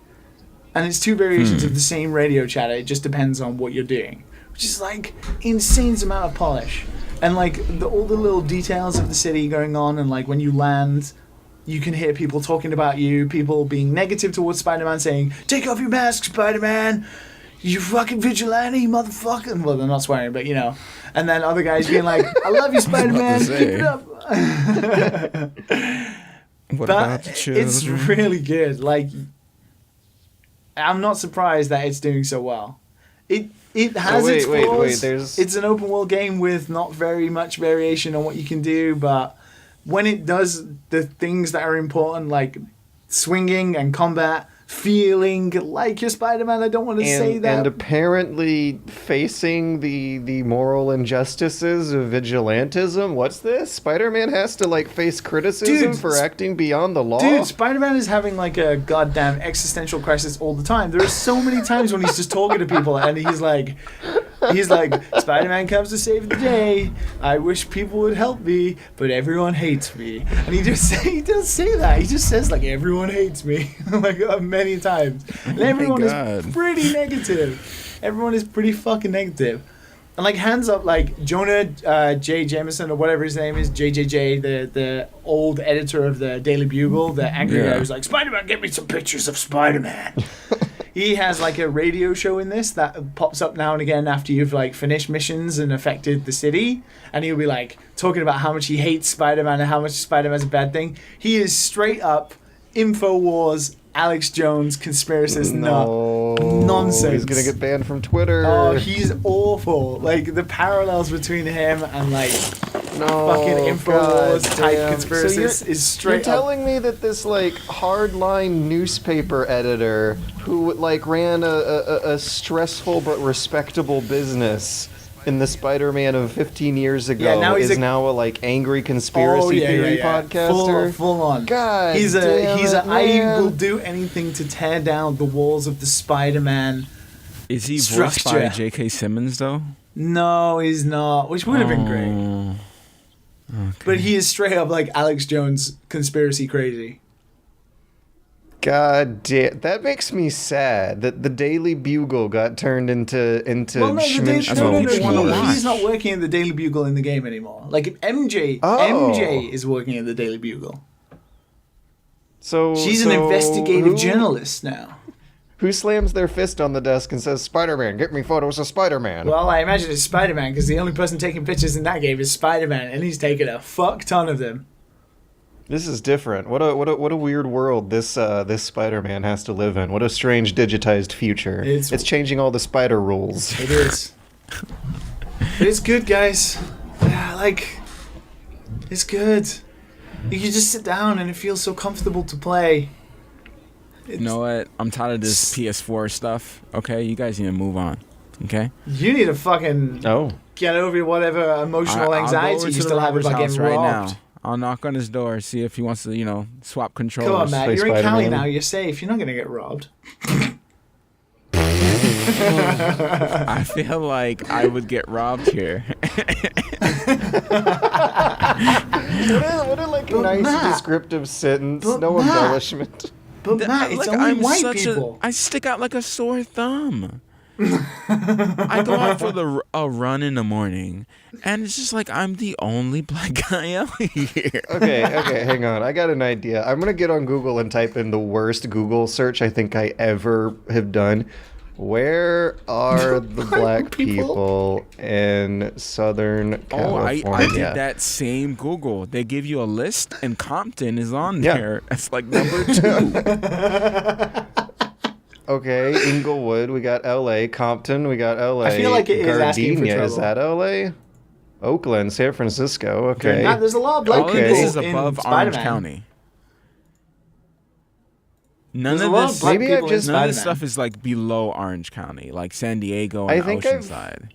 And it's 2 variations of the same radio chatter. It just depends on what you're doing, which is like insane amount of polish. And like all the little details of the city going on, and like when you land, you can hear people talking about you, people being negative towards Spider-Man, saying, "Take off your mask, Spider-Man, you fucking vigilante, motherfucker." Well, they're not swearing, but And then other guys being like, "I love you, Spider-Man, keep it up." What But about the children? it's really good. Like, I'm not surprised that it's doing so well. It has its flaws. It's an open world game with not very much variation on what you can do, but when it does the things that are important, like swinging and combat, feeling like you're Spider-Man, I don't want to say that. And apparently facing the moral injustices of vigilantism. What's this? Spider-Man has to like face criticism for acting beyond the law? Dude, Spider-Man is having like a goddamn existential crisis all the time. There are so many times when he's just talking to people and he's like, Spider-Man comes to save the day. I wish people would help me, but everyone hates me. And he does say that. He just says like, everyone hates me, like many times. And everyone is pretty negative. Everyone is pretty fucking negative. And like, hands up, like Jonah J. Jameson or whatever his name is, JJJ, the old editor of the Daily Bugle, the angry guy who's like, "Spider-Man, get me some pictures of Spider-Man." He has like a radio show in this that pops up now and again after you've like finished missions and affected the city, and he'll be like talking about how much he hates Spider-Man and how much Spider-Man's a bad thing. He is straight up InfoWars, Alex Jones, conspiracist nonsense. He's gonna get banned from Twitter. Oh, he's awful. Like, the parallels between him and like fucking InfoWars type damn. conspiracist So is straight You're up. telling me that this like hardline newspaper editor who like ran a stressful but respectable business in the Spider-Man of 15 years ago now he's is a- now a like angry conspiracy theory podcaster. Full on. God he's damn I man. will do anything to tear down the walls of the Spider-Man. Is he voiced Structure. by J.K. Simmons though? No, he's not, which would have been great. Okay. But he is straight up like Alex Jones conspiracy crazy. God damn, that makes me sad that the Daily Bugle got turned into Well, no, Schmin- That's what we wanna watch. he's not working at the Daily Bugle in the game anymore. Like MJ is working at the Daily Bugle. She's an investigative journalist now. Who slams their fist on the desk and says, "Spider-Man, get me photos of Spider-Man"? Well, I imagine it's Spider-Man because the only person taking pictures in that game is Spider-Man, and he's taking a fuck ton of them. This is different. What a weird world this Spider-Man has to live in. What a strange digitized future. It's changing all the spider rules. It is. But it's good, guys. Yeah, like, it's good. You can just sit down and it feels so comfortable to play. You know what? I'm tired of this PS4 stuff. Okay, you guys need to move on. Okay. You need to fucking get over whatever emotional anxiety you still have about getting robbed. Now. I'll knock on his door, see if he wants to, swap controllers. Come on, Matt. Play You're in Cali Spider-Man. now. You're safe. You're not gonna get robbed. I feel like I would get robbed here. What a like nice Matt, descriptive sentence. but No Matt, embellishment. But Matt, it's only white people. I stick out like a sore thumb. I go out for a run in the morning, and it's just like I'm the only black guy out here. Okay, hang on. I got an idea. I'm gonna get on Google and type in the worst Google search I think I ever have done. Where are the black people in Southern California? I did that same Google. They give you a list, and Compton is on Yeah. there. That's like number 2. Okay, Inglewood, we got LA. Compton, we got LA. I feel like it is asking for Gardenia, trouble. is that LA? Oakland, San Francisco. Okay. There's a lot of black All of people this is in above Spider-Man. Orange County. None There's a of lot this. of black Maybe I've people in just- None of this Spider-Man. stuff is like below Orange County, like San Diego I and think Oceanside.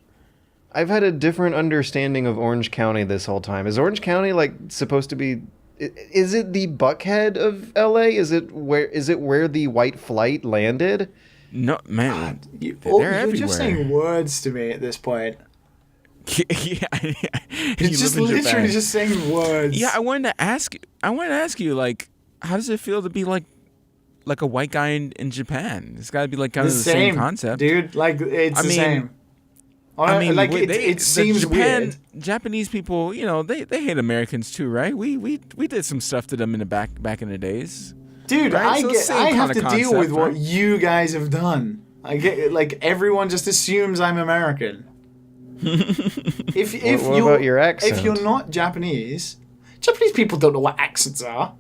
I've had a different understanding of Orange County this whole time. Is Orange County like supposed to be? Is it the Buckhead of LA? Is it where the White Flight landed? No, man, You're they're everywhere. just saying words to me at this point. Yeah, It's just literally just saying words. Yeah, I wanted to ask you, like, how does it feel to be like a white guy in Japan? It's got to be like kind of the same concept, dude. Like it's the same. I mean, like it it seems weird. Japanese people, they hate Americans too, right? We did some stuff to them in the back in the days. Dude, Right? So same I have kinda to deal with concept, what right? you guys have done. I get like everyone just assumes I'm American. if What you're about your accent? if you're not Japanese people don't know what accents are.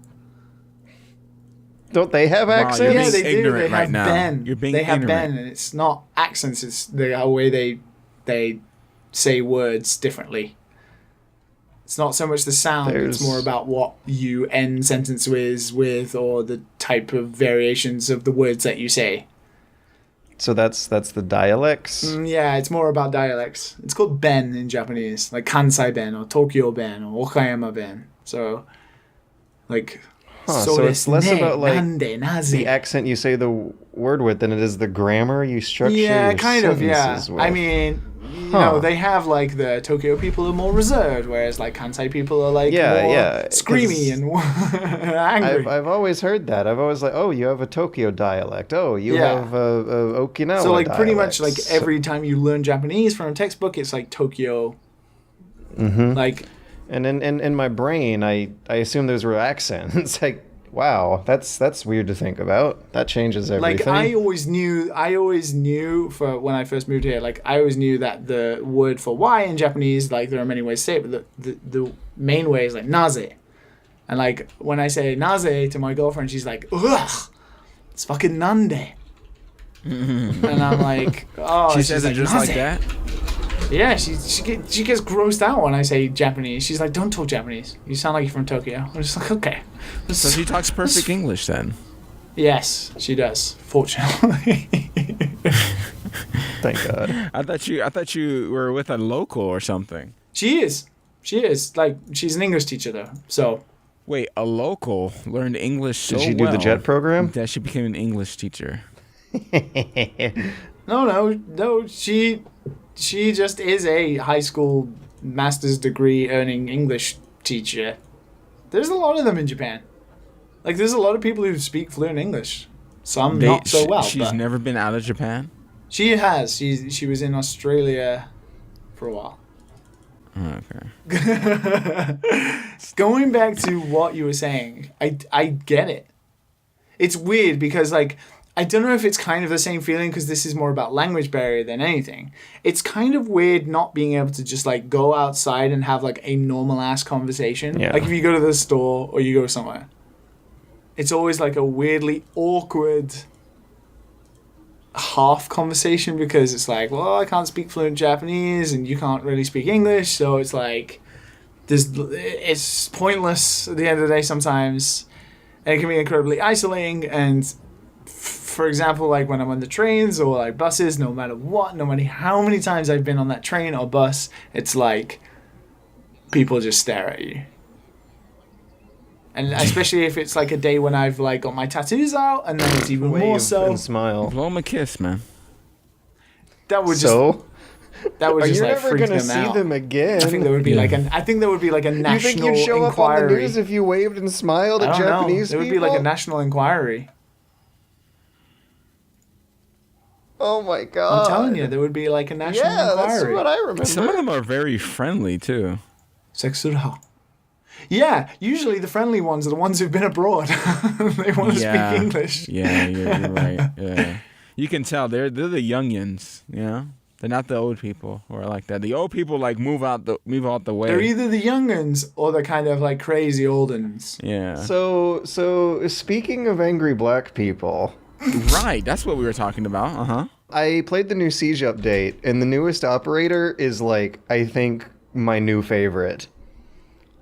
Don't they have Wow, accents? you're Yeah, being they do. ignorant They right have now. Ben. You're being they have ignorant. Ben, and it's not accents. It's the way they say words differently. It's not so much the sound. It's There's- more about what you end sentences with, or the type of variations of the words that you say. So that's the dialects. Yeah, it's more about dialects. It's called Ben in Japanese, like Kansai Ben or Tokyo Ben or Okayama Ben. So, like, So it's less about like nande, naze. the accent you say the word with than it is the grammar you structure. Yeah, your kind of. Yeah. sentences with. I mean, you Huh. know, they have like the Tokyo people are more reserved, whereas like Kansai people are like Yeah, more yeah, 'cause screamy and angry. I've always heard that. I've always like, oh, you have a Tokyo dialect. Oh, you Yeah. have a Okinawa. So like pretty much dialect. like every time you learn Japanese from a textbook, it's like Tokyo. Mhm. Like And in my brain, I assume those were accents. Like, wow, that's weird to think about. That changes everything. Like I always knew for when I first moved here, like I always knew that the word for why in Japanese, like there are many ways to say it, but the main way is like naze. And like when I say naze to my girlfriend, she's like, ugh, it's fucking nande. And I'm like, oh, She she's says it like, just "Naze." like that. Yeah, she gets grossed out when I say Japanese. She's like, "Don't talk Japanese. You sound like you're from Tokyo." I'm just like, "Okay." So she talks perfect English then. Yes, she does. Fortunately. Thank God. I thought you were with a local or something. She is. Like, she's an English teacher though. So. Wait, a local learned English so Did she do the JET program? that she became an English teacher. No. She just is a high school master's degree earning English teacher. There's a lot of them in Japan. Like, there's a lot of people who speak fluent English. Some not so well. She's never been out of Japan? She has. She was in Australia for a while. Okay. Going back to what you were saying, I get it. It's weird because, like, I don't know if it's kind of the same feeling because this is more about language barrier than anything. It's kind of weird not being able to just, like, go outside and have, like, a normal-ass conversation. Yeah. Like, if you go to the store or you go somewhere. It's always, like, a weirdly awkward half conversation because it's like, well, I can't speak fluent Japanese and you can't really speak English, so it's like it's pointless at the end of the day sometimes, and it can be incredibly isolating. And for example, like when I'm on the trains or like buses, no matter how many times I've been on that train or bus, it's like people just stare at you. And especially if it's like a day when I've like got my tattoos out, and then it's even more so. And smile. Blow him a kiss, man. That would So? That would Are just you like never freak gonna them see out. them again? I think there would be like a national You think you'd show up on the inquiry. news if you waved and smiled I at don't know. Japanese There would people? be like a national inquiry. Oh my God! I'm telling you, there would be like a national Yeah, inquiry. that's what I remember. Some of them are very friendly too. Sexura. Yeah, usually the friendly ones are the ones who've been abroad. They want to speak English. Yeah, you're right. Yeah, you can tell they're the youngins. You know, they're not the old people who are like that. The old people like move out the way. They're either the young'uns or the kind of like crazy old uns. Yeah. So speaking of angry black people, Right, that's what we were talking about. Uh-huh. I played the new Siege update, and the newest operator is like, I think, my new favorite.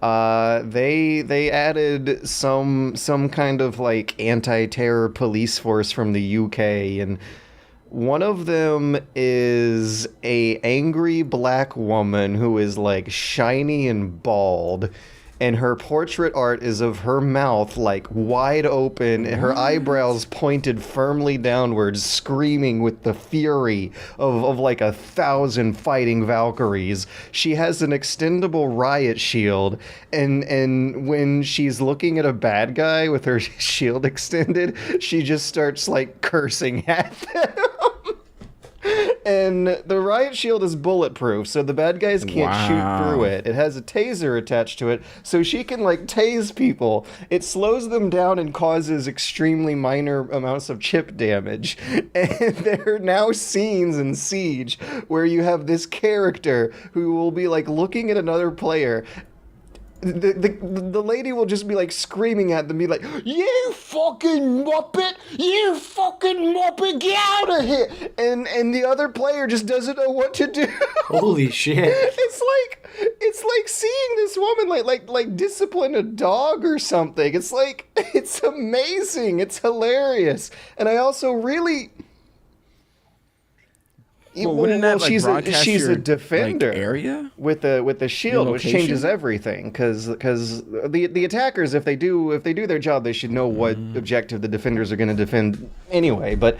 They added some kind of like anti-terror police force from the UK, and one of them is a angry black woman who is like shiny and bald, and her portrait art is of her mouth like wide open, her eyebrows pointed firmly downwards, screaming with the fury of like 1,000 fighting Valkyries. She has an extendable riot shield, and when she's looking at a bad guy with her shield extended, she just starts like cursing at them. And the riot shield is bulletproof, so the bad guys can't shoot through it. It has a taser attached to it, so she can, like, tase people. It slows them down and causes extremely minor amounts of chip damage. And there are now scenes in Siege where you have this character who will be, like, looking at another player. The lady will just be like screaming at them, be like, "You fucking muppet! You fucking muppet! Get out of here!" And the other player just doesn't know what to do. Holy shit! It's like seeing this woman like discipline a dog or something. It's like, it's amazing. It's hilarious, and I also really. Well, wouldn't that, like, she's broadcast a your, defender, like, area with a shield, which location? changes everything. Because the attackers, if they do their job, they should know what objective the defenders are going to defend anyway. But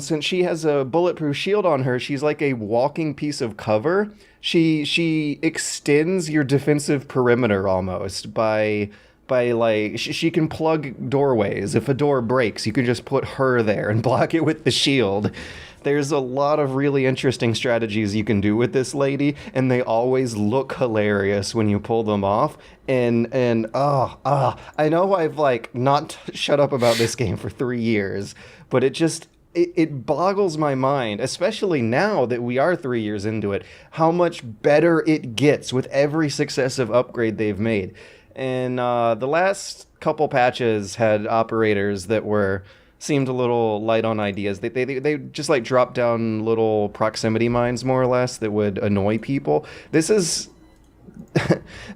since she has a bulletproof shield on her, she's like a walking piece of cover. She extends your defensive perimeter almost by like she can plug doorways. If a door breaks, you can just put her there and block it with the shield. There's a lot of really interesting strategies you can do with this lady, and they always look hilarious when you pull them off. And I know I've like not shut up about this game for 3 years, but it boggles my mind, especially now that we are 3 years into it, how much better it gets with every successive upgrade they've made. And the last couple patches had operators that were seemed a little light on ideas. They just like dropped down little proximity mines more or less that would annoy people. This is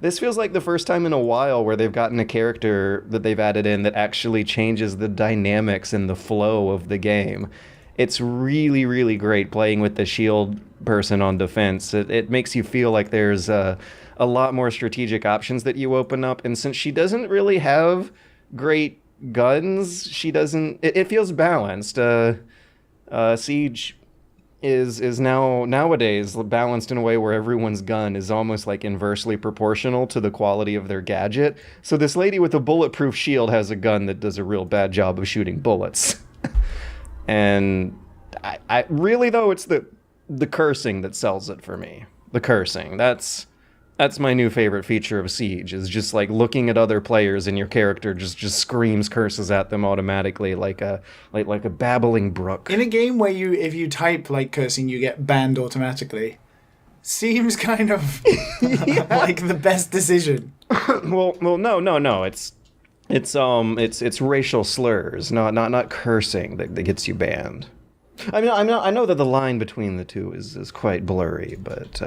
this feels like the first time in a while where they've gotten a character that they've added in that actually changes the dynamics and the flow of the game. It's really, really great playing with the shield person on defense. It makes you feel like there's a lot more strategic options that you open up. And since she doesn't really have great guns, she doesn't... It feels balanced. Siege is nowadays balanced in a way where everyone's gun is almost like inversely proportional to the quality of their gadget. So this lady with a bulletproof shield has a gun that does a real bad job of shooting bullets. And I really, though, it's the cursing that sells it for me. The cursing. That's my new favorite feature of Siege, is just like looking at other players and your character just screams curses at them automatically like a babbling brook. In a game where if you type like cursing, you get banned automatically. Seems kind of like the best decision. well, no. It's racial slurs, not cursing that gets you banned. I mean, I know that the line between the two is quite blurry, but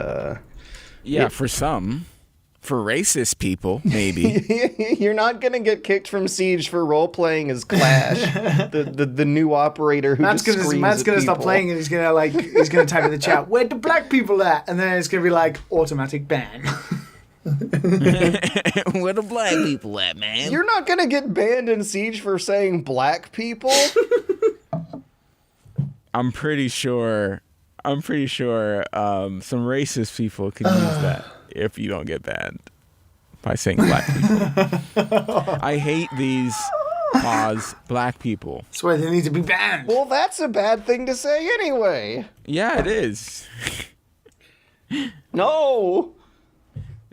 for some, for racist people, maybe. You're not gonna get kicked from Siege for role playing as Clash, the new operator who Matt's just screams Matt's at gonna people. stop playing and he's gonna type in the chat, "Where the black people at?" And then it's gonna be like automatic ban. Where the black people at, man? You're not gonna get banned in Siege for saying black people. I'm pretty sure some racist people can use that if you don't get banned by saying black people. I hate these black people. That's why they need to be banned. Well, that's a bad thing to say anyway. Yeah, it is. No.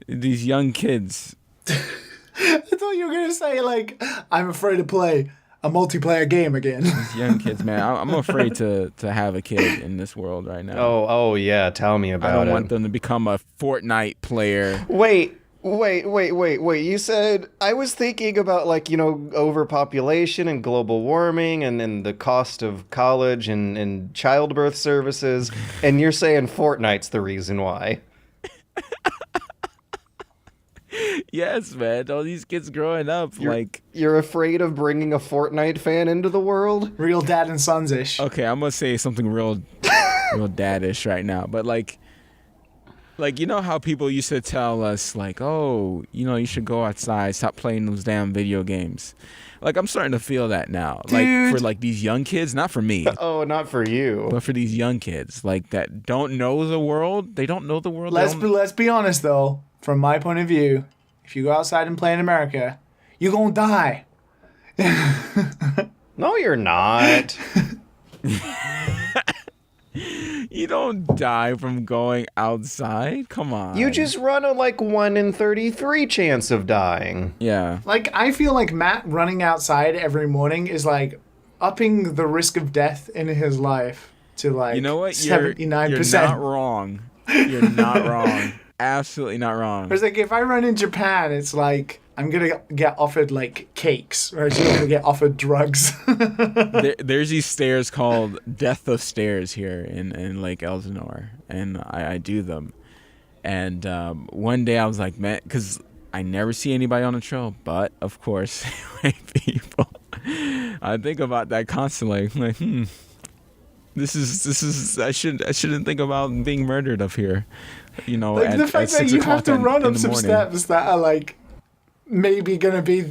These young kids. I thought you were gonna say like, I'm afraid to play a multiplayer game again. These young kids, man. I'm afraid to have a kid in this world right now. Oh yeah, tell me about it. I don't want them to become a Fortnite player. Wait. You said, I was thinking about like, overpopulation and global warming and then the cost of college and childbirth services, and you're saying Fortnite's the reason why. Yes, man. All these kids growing up, You're afraid of bringing a Fortnite fan into the world? Real dad and sons-ish. Okay, I'm gonna say something real daddish right now, but like you know how people used to tell us like, oh, you should go outside, stop playing those damn video games. Like, I'm starting to feel that now. Dude. Like for like these young kids, not for me. Oh, not for you. But for these young kids, like that don't know the world. They don't know the world. Let's be honest though. From my point of view, if you go outside and play in America, you're gonna die. No, you're not. You don't die from going outside. Come on. You just run a 1 in 33 chance of dying. Yeah. Like, I feel like Matt running outside every morning is like upping the risk of death in his life to like, You know what? 79%. You're not wrong. You're not wrong. Absolutely not wrong. It's like if I run in Japan, it's like I'm gonna get offered like cakes, or I'm gonna get offered drugs. There's these stairs called Death of Stairs here in Lake Elsinore, and I do them. And one day I was like, man, because I never see anybody on the trail, but of course, white people. I think about that constantly. I'm like, this is I shouldn't think about being murdered up here. Like the fact that you have to run up some steps that are like maybe gonna be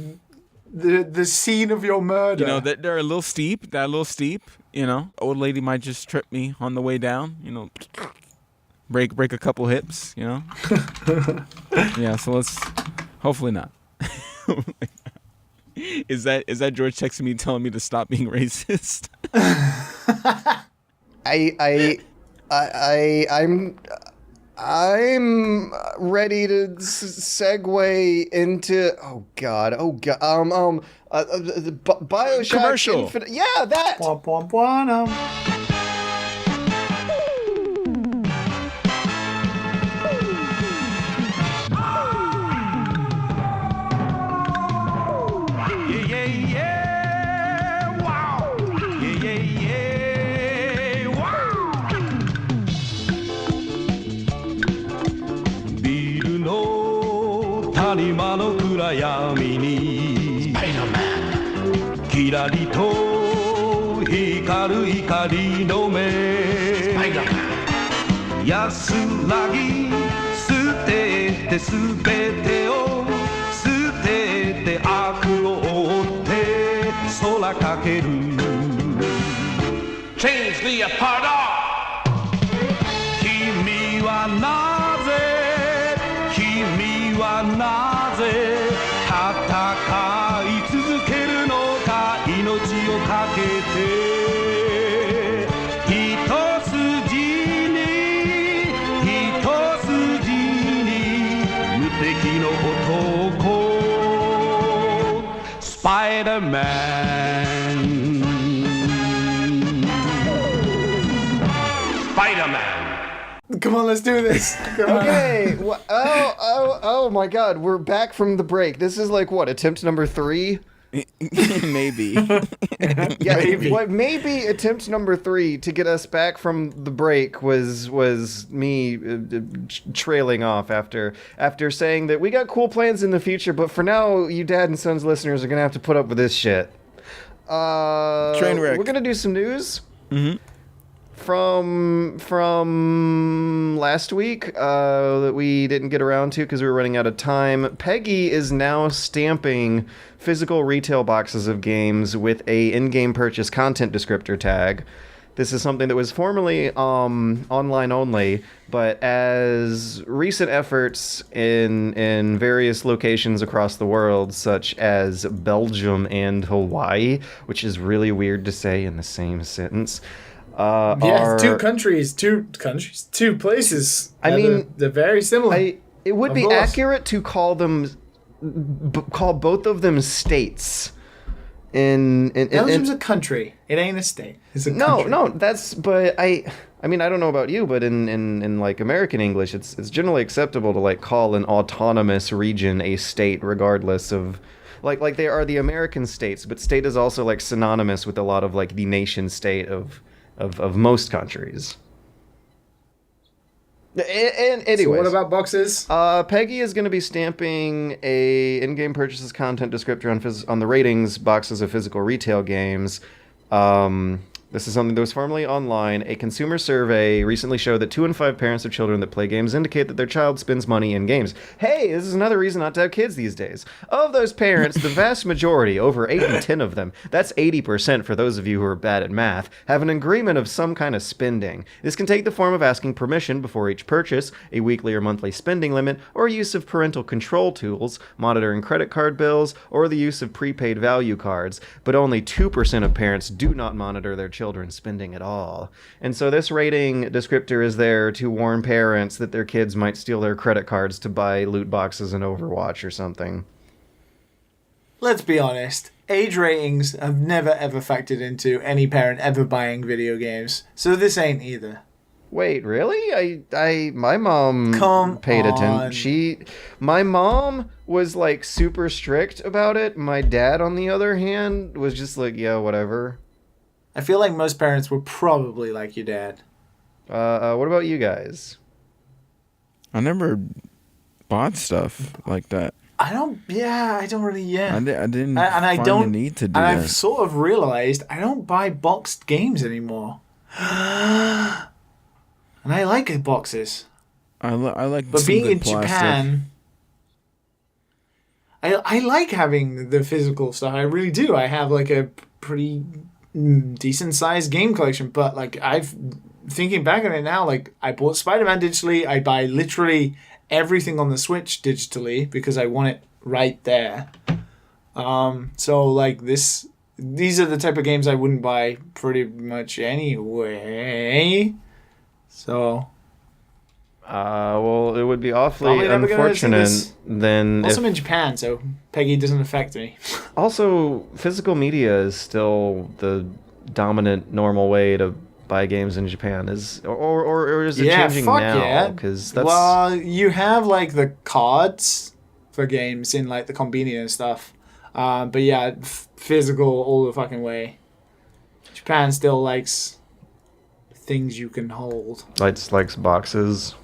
the scene of your murder. They're a little steep. They're a little steep. Old lady might just trip me on the way down. Break a couple hips. Yeah. So let's hopefully not. Is that George texting me telling me to stop being racist? I'm ready to segue into the BioShock Commercial. Infinite. Yeah, that. Bwah, bwah, bwah, no. 谷間の暗闇にキラリと光る光の目安らぎ捨ててすべてを捨てて悪を追って空かける Change the apart 君はなぜ君はなぜ戦い続けるのか命をかけて一筋に一筋に無敵の男スパイダーマン Spider-Man Come on, let's do this. Come on. Okay. Oh my God. We're back from the break. This is like what, attempt number 3? Maybe. Yeah. Maybe attempt number 3 to get us back from the break was me trailing off after saying that we got cool plans in the future, but for now, you Dad and Sons listeners are gonna have to put up with this shit. Train wreck. We're gonna do some news. Mm-hmm. From last week that we didn't get around to because we were running out of time. Peggy is now stamping physical retail boxes of games with a in-game purchase content descriptor tag. This is something that was formerly online only, but as recent efforts in various locations across the world, such as Belgium and Hawaii, which is really weird to say in the same sentence, two places. I mean, they're very similar. It would be course. accurate to call both of them states. Belgium's a country. It ain't a state. It's a country. No, but I mean, I don't know about you, but in like American English, it's generally acceptable to like call an autonomous region a state, regardless of. Like they are the American states, but state is also like synonymous with a lot of like the nation state of most countries. And anyways, So what about boxes? Peggy is going to be stamping a in-game purchases content descriptor on the ratings boxes of physical retail games. This is something that was formerly online. A consumer survey recently showed that 2 in 5 parents of children that play games indicate that their child spends money in games. Hey, this is another reason not to have kids these days. Of those parents, the vast majority, over 8 in 10 of them, that's 80% for those of you who are bad at math, have an agreement of some kind of spending. This can take the form of asking permission before each purchase, a weekly or monthly spending limit, or use of parental control tools, monitoring credit card bills, or the use of prepaid value cards. But only 2% of parents do not monitor their children's spending at all. And so this rating descriptor is there to warn parents that their kids might steal their credit cards to buy loot boxes in Overwatch or something. Let's be honest. Age ratings have never ever factored into any parent ever buying video games. So this ain't either. Wait, really? My mom paid on. attention. My mom was like super strict about it. My dad, on the other hand, was just like, yeah, whatever. I feel like most parents were probably like your dad. What about you guys? I never bought stuff like that. I don't really, I didn't I find don't, the need to do and that. I've sort of realized I don't buy boxed games anymore. And I like boxes. I like But some being good in plastic. Japan, I like having the physical stuff. I really do. I have like a pretty decent sized game collection, but like thinking back on it now, like I bought Spider-Man digitally. I buy literally everything on the Switch digitally because I want it right there. So like these are the type of games I wouldn't buy pretty much anyway. So well, it would be awfully Probably never gonna see unfortunate this. then also if... I'm in Japan, so Peggy doesn't affect me. Also, physical media is still the dominant normal way to buy games in Japan. Or is it changing now? Yeah. Because that's... Well, you have like the cards for games in like the convenience and stuff. But yeah, physical all the fucking way. Japan still likes things you can hold. likes boxes.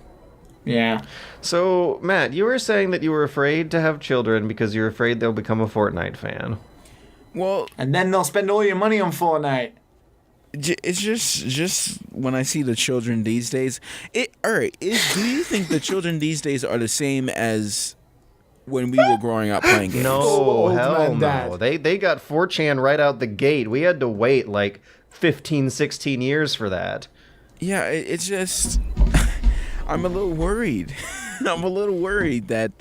Yeah. So, Matt, you were saying that you were afraid to have children because you're afraid they'll become a Fortnite fan. Well, And then they'll spend all your money on Fortnite. it's just when I see the children these days. Do you think the children these days are the same as when we were growing up playing games? No, Old hell man no. dad. They got 4chan right out the gate. We had to wait like 15, 16 years for that. Yeah, it's just I'm a little worried. I'm a little worried that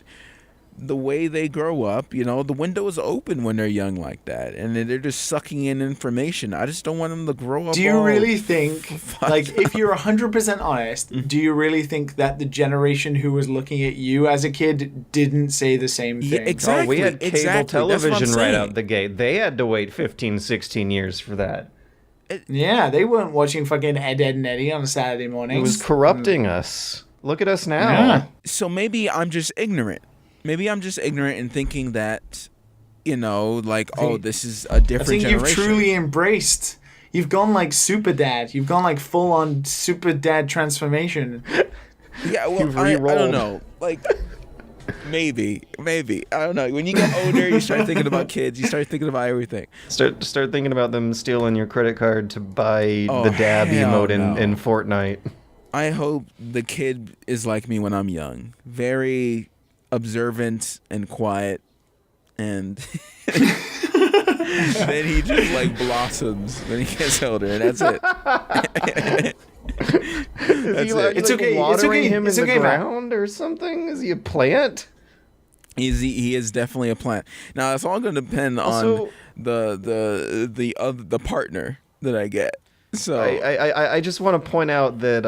the way they grow up, the window is open when they're young like that, and they're just sucking in information. I just don't want them to grow up. Do you all really think, fucked if you're 100% honest, do you really think that the generation who was looking at you as a kid didn't say the same thing? Yeah, exactly. Oh, we had cable Exactly. That's what I'm television right saying. out the gate. They had to wait 15, 16 years for that. Yeah, they weren't watching fucking Ed, Ed, and Eddie on a Saturday morning. It was corrupting us. Look at us now. Yeah. So maybe I'm just ignorant. Maybe I'm just ignorant in thinking that, this is a I different think generation. you've truly embraced. You've gone like super dad. You've gone like full on super dad transformation. Yeah, well, You've I re-rolled. don't know. Like, maybe. I don't know. When you get older, you start thinking about kids. You start thinking about everything. Start thinking about them stealing your credit card to buy Oh, the dab hell emote no. in Fortnite. I hope the kid is like me when I'm young. Very observant and quiet. And then he just like blossoms when he gets older, and that's it. That's it. It's okay, it's Watering okay, him it's in the okay, Matt. ground or something? Is he a plant? He is definitely a plant. Now it's all going to depend Also- on the partner that I get. So I just want to point out that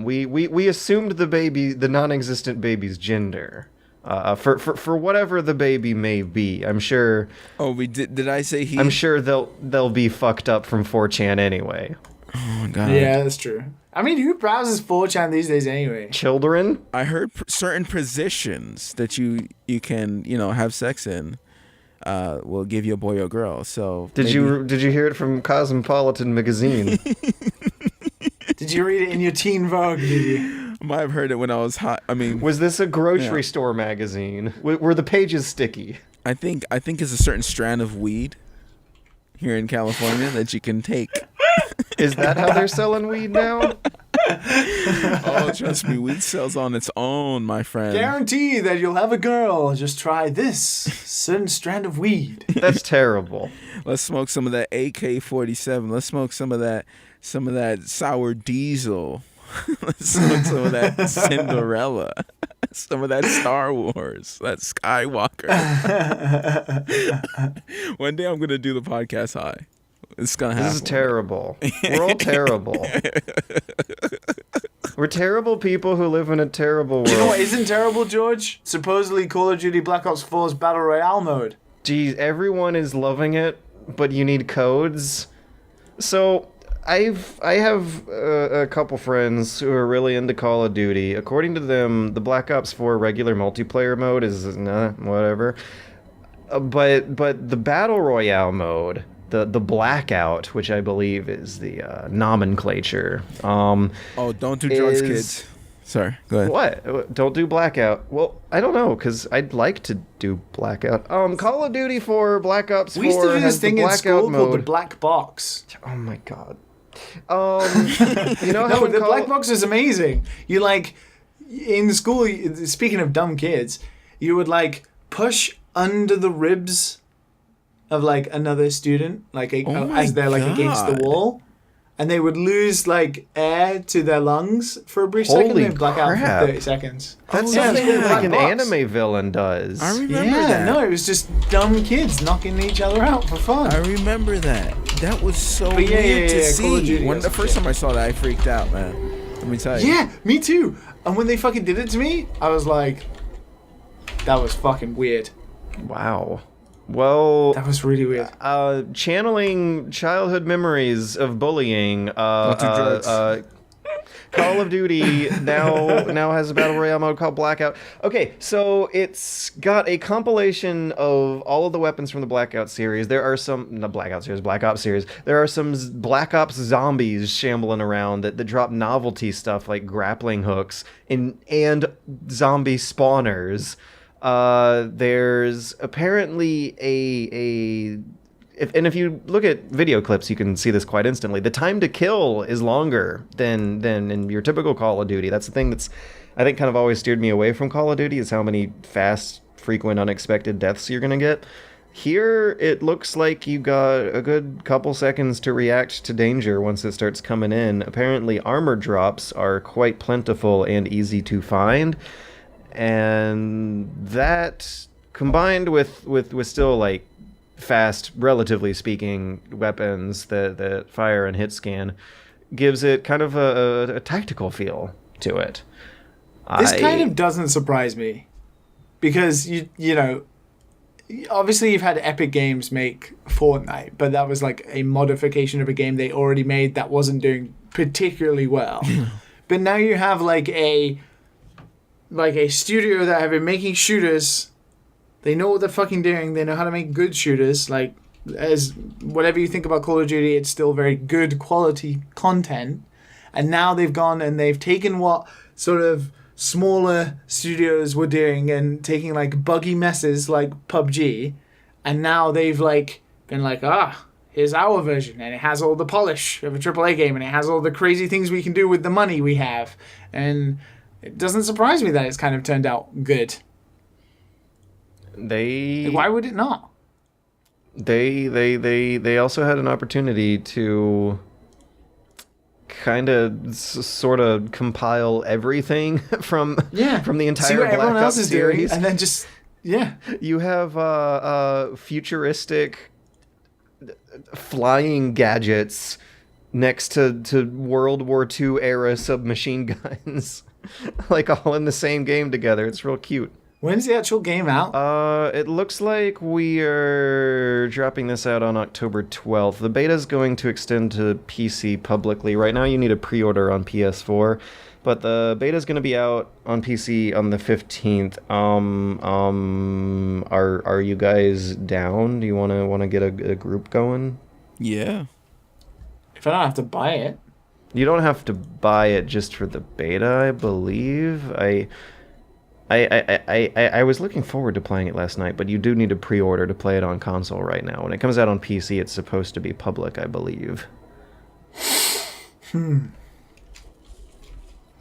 we assumed the non-existent baby's gender. For whatever the baby may be, I'm sure. oh, we did I say he? I'm sure they'll be fucked up from 4chan anyway. Oh my God. Yeah, that's true. I mean, who browses 4chan these days anyway? Children? I heard certain positions that you can have sex in will give you a boy or girl. So Did you hear it from Cosmopolitan magazine? Did you read it in your teen Vogue? Did you? might have heard it when I was hot. I mean, Was this a grocery store magazine? Were the pages sticky? I think it's a certain strand of weed here in California that you can take. Is that how they're selling weed now? Oh, trust me, weed sells on its own, my friend. Guarantee that you'll have a girl. Just try this certain strand of weed. That's terrible. Let's smoke some of that AK-47. Let's smoke some of that sour diesel. Let's smoke some of that Cinderella. Some of that Star Wars. That Skywalker. One day I'm going to do the podcast high. It's going to happen. This is terrible. We're all terrible. We're terrible people who live in a terrible You know what world. isn't terrible, George? Supposedly Call of Duty Black Ops 4's Battle Royale mode. Geez, everyone is loving it, but you need codes. So I have a couple friends who are really into Call of Duty. According to them, the Black Ops 4 regular multiplayer mode is whatever. But the Battle Royale mode, the Blackout, which I believe is the nomenclature. Oh, don't do drugs, is- kids. Sorry, go ahead. What? Don't do Blackout. Well, I don't know, because I'd like to do Blackout. Call of Duty 4 Black Ops 4 We used to do has this thing the in Blackout school called the mode. Black Box. Oh my god. You know how No, in the Call- Black Box is amazing. You in school, speaking of dumb kids, you would push under the ribs of another student, Oh my as they're against the God. wall, and they would lose air to their lungs for a brief second, Holy and then black out crap. for 30 seconds. That's Yeah, something it's called like an Black Box. anime villain does. I remember Yeah, that. no, it was just dumb kids knocking each other out for fun. I remember that. That was so But yeah, weird yeah, to yeah, Call of see. Duty When was- the first yeah. time I saw that, I freaked out, man. Let me tell you. Yeah, me too. And when they fucking did it to me, I was like, that was fucking weird. Wow. Well, That was really weird. channeling childhood memories of bullying. Don't do drugs. Call of Duty now has a battle royale mode called Blackout. Okay, so it's got a compilation of all of the weapons from the Blackout series. There are some Black Ops series. There are some Black Ops zombies shambling around that drop novelty stuff like grappling hooks and zombie spawners. There's apparently if you look at video clips, you can see this quite instantly. The time to kill is longer than in your typical Call of Duty. That's the thing that's, I think, kind of always steered me away from Call of Duty, is how many fast, frequent, unexpected deaths you're going to get. Here, it looks like you got a good couple seconds to react to danger once it starts coming in. Apparently, armor drops are quite plentiful and easy to find. And that, combined with still, like, fast, relatively speaking, weapons that fire and hit scan, gives it kind of a tactical feel to it. This kind of doesn't surprise me, because you know, obviously you've had Epic Games make Fortnite, but that was like a modification of a game they already made that wasn't doing particularly well. But now you have like a studio that have been making shooters. They know what they're fucking doing. They know how to make good shooters. Like, as whatever you think about Call of Duty, it's still very good quality content. And now they've gone and they've taken what sort of smaller studios were doing and taking like buggy messes like PUBG. And now they've like been like, here's our version. And it has all the polish of a AAA game. And it has all the crazy things we can do with the money we have. And it doesn't surprise me that it's kind of turned out good. Why would it not? They also had an opportunity to kind of sort of compile everything from the entire See what Black everyone else Ops is series, doing, and then just you have futuristic flying gadgets next to World War II era submachine guns, like all in the same game together. It's real cute. When's the actual game out? It looks like we are dropping this out on October 12th. The beta's going to extend to PC publicly. Right now you need a pre-order on PS4, but the beta's going to be out on PC on the 15th. Are you guys down? Do you want to get a group going? Yeah. If I don't have to buy it. You don't have to buy it just for the beta, I believe. I was looking forward to playing it last night, but you do need a pre-order to play it on console right now. When it comes out on PC, it's supposed to be public, I believe.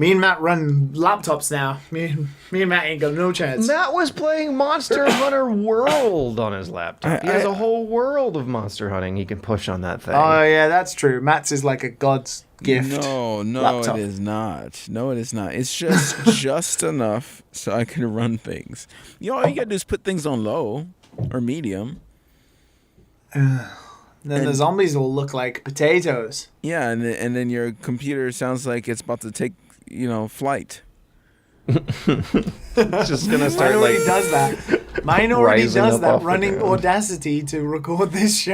Me and Matt run laptops now. Me and Matt ain't got no chance. Matt was playing Monster Hunter World on his laptop. He has a whole world of monster hunting he can push on that thing. Oh, yeah, that's true. Matt's is like a god's gift. No, laptop. it is not. No, it is not. It's just enough so I can run things. All you gotta do is put things on low or medium. Then the zombies will look like potatoes. Yeah, and then your computer sounds like it's about to take, flight. It's just gonna start Mine already does that. Mine already rising does up that, off the running ground. Audacity to record this show.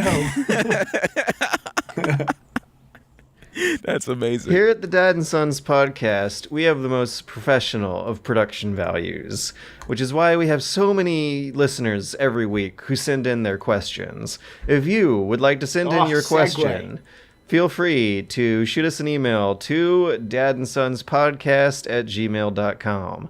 That's amazing. Here at the Dad and Sons podcast, we have the most professional of production values, which is why we have so many listeners every week who send in their questions. If you would like to send in your question, feel free to shoot us an email to dadandsonspodcast@gmail.com.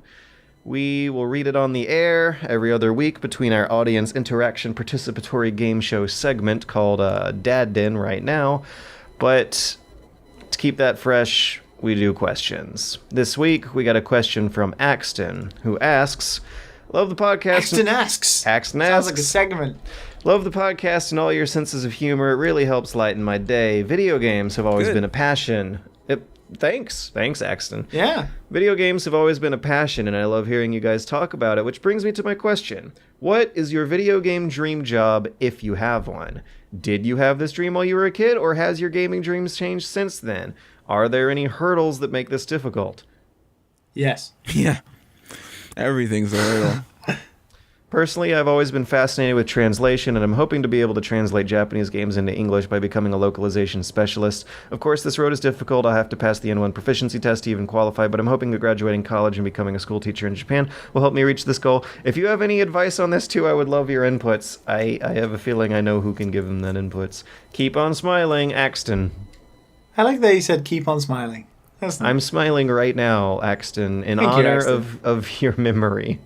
We will read it on the air every other week between our audience interaction participatory game show segment called Dad Den right now. But to keep that fresh, we do questions. This week, we got a question from Axton, who asks, love the podcast. Axton asks. Axton Sounds asks. like a segment. Love the podcast and all your senses of humor. It really helps lighten my day. Video games have always Good. been a passion. Thanks, Axton. Yeah. Video games have always been a passion, and I love hearing you guys talk about it, which brings me to my question. What is your video game dream job, if you have one? Did you have this dream while you were a kid, or has your gaming dreams changed since then? Are there any hurdles that make this difficult? Yes. Yeah. Everything's a hurdle. Personally, I've always been fascinated with translation, and I'm hoping to be able to translate Japanese games into English by becoming a localization specialist. Of course, this road is difficult. I'll have to pass the N1 proficiency test to even qualify, but I'm hoping that graduating college and becoming a school teacher in Japan will help me reach this goal. If you have any advice on this too, I would love your inputs. I have a feeling I know who can give him that inputs. Keep on smiling, Axton. I like that he said keep on smiling. That's nice. I'm smiling right now, Axton, in Thank you, honor Axton. of your memory.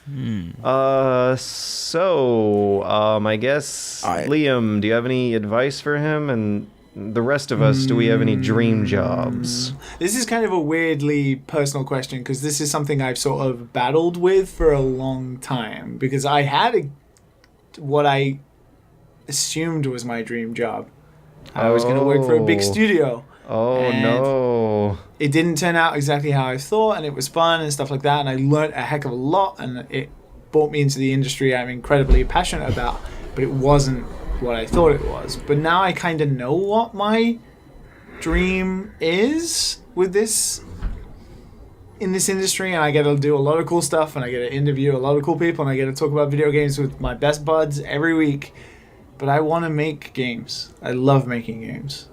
I guess, Liam, do you have any advice for him? And the rest of us, do we have any dream jobs? This is kind of a weirdly personal question because this is something I've sort of battled with for a long time because I had what I assumed was my dream job. I was going to work for a big studio. Oh, no. It didn't turn out exactly how I thought, and it was fun and stuff like that, and I learned a heck of a lot, and it brought me into the industry I'm incredibly passionate about, but it wasn't what I thought it was. But now I kind of know what my dream is with this in this industry, and I get to do a lot of cool stuff, and I get to interview a lot of cool people, and I get to talk about video games with my best buds every week. But I want to make games. I love making games.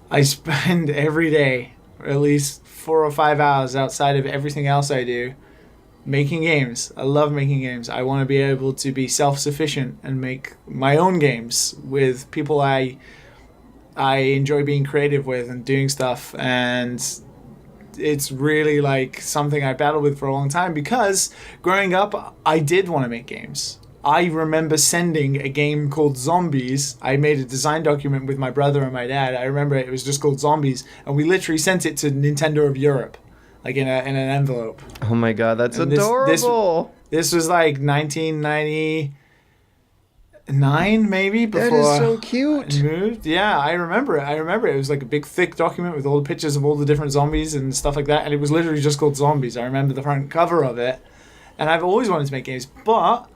I spend every day at least 4 or 5 hours outside of everything else I do making games. I love making games. I want to be able to be self-sufficient and make my own games with people I enjoy being creative with and doing stuff. And it's really like something I battled with for a long time because growing up, I did want to make games. I remember sending a game called Zombies. I made a design document with my brother and my dad. I remember it was just called Zombies, and we literally sent it to Nintendo of Europe, like in an envelope. Oh my god, that's adorable. This was like 1999, maybe, before that is so cute. I moved. Yeah, I remember it. It was like a big, thick document with all the pictures of all the different zombies and stuff like that, and it was literally just called Zombies. I remember the front cover of it, and I've always wanted to make games, but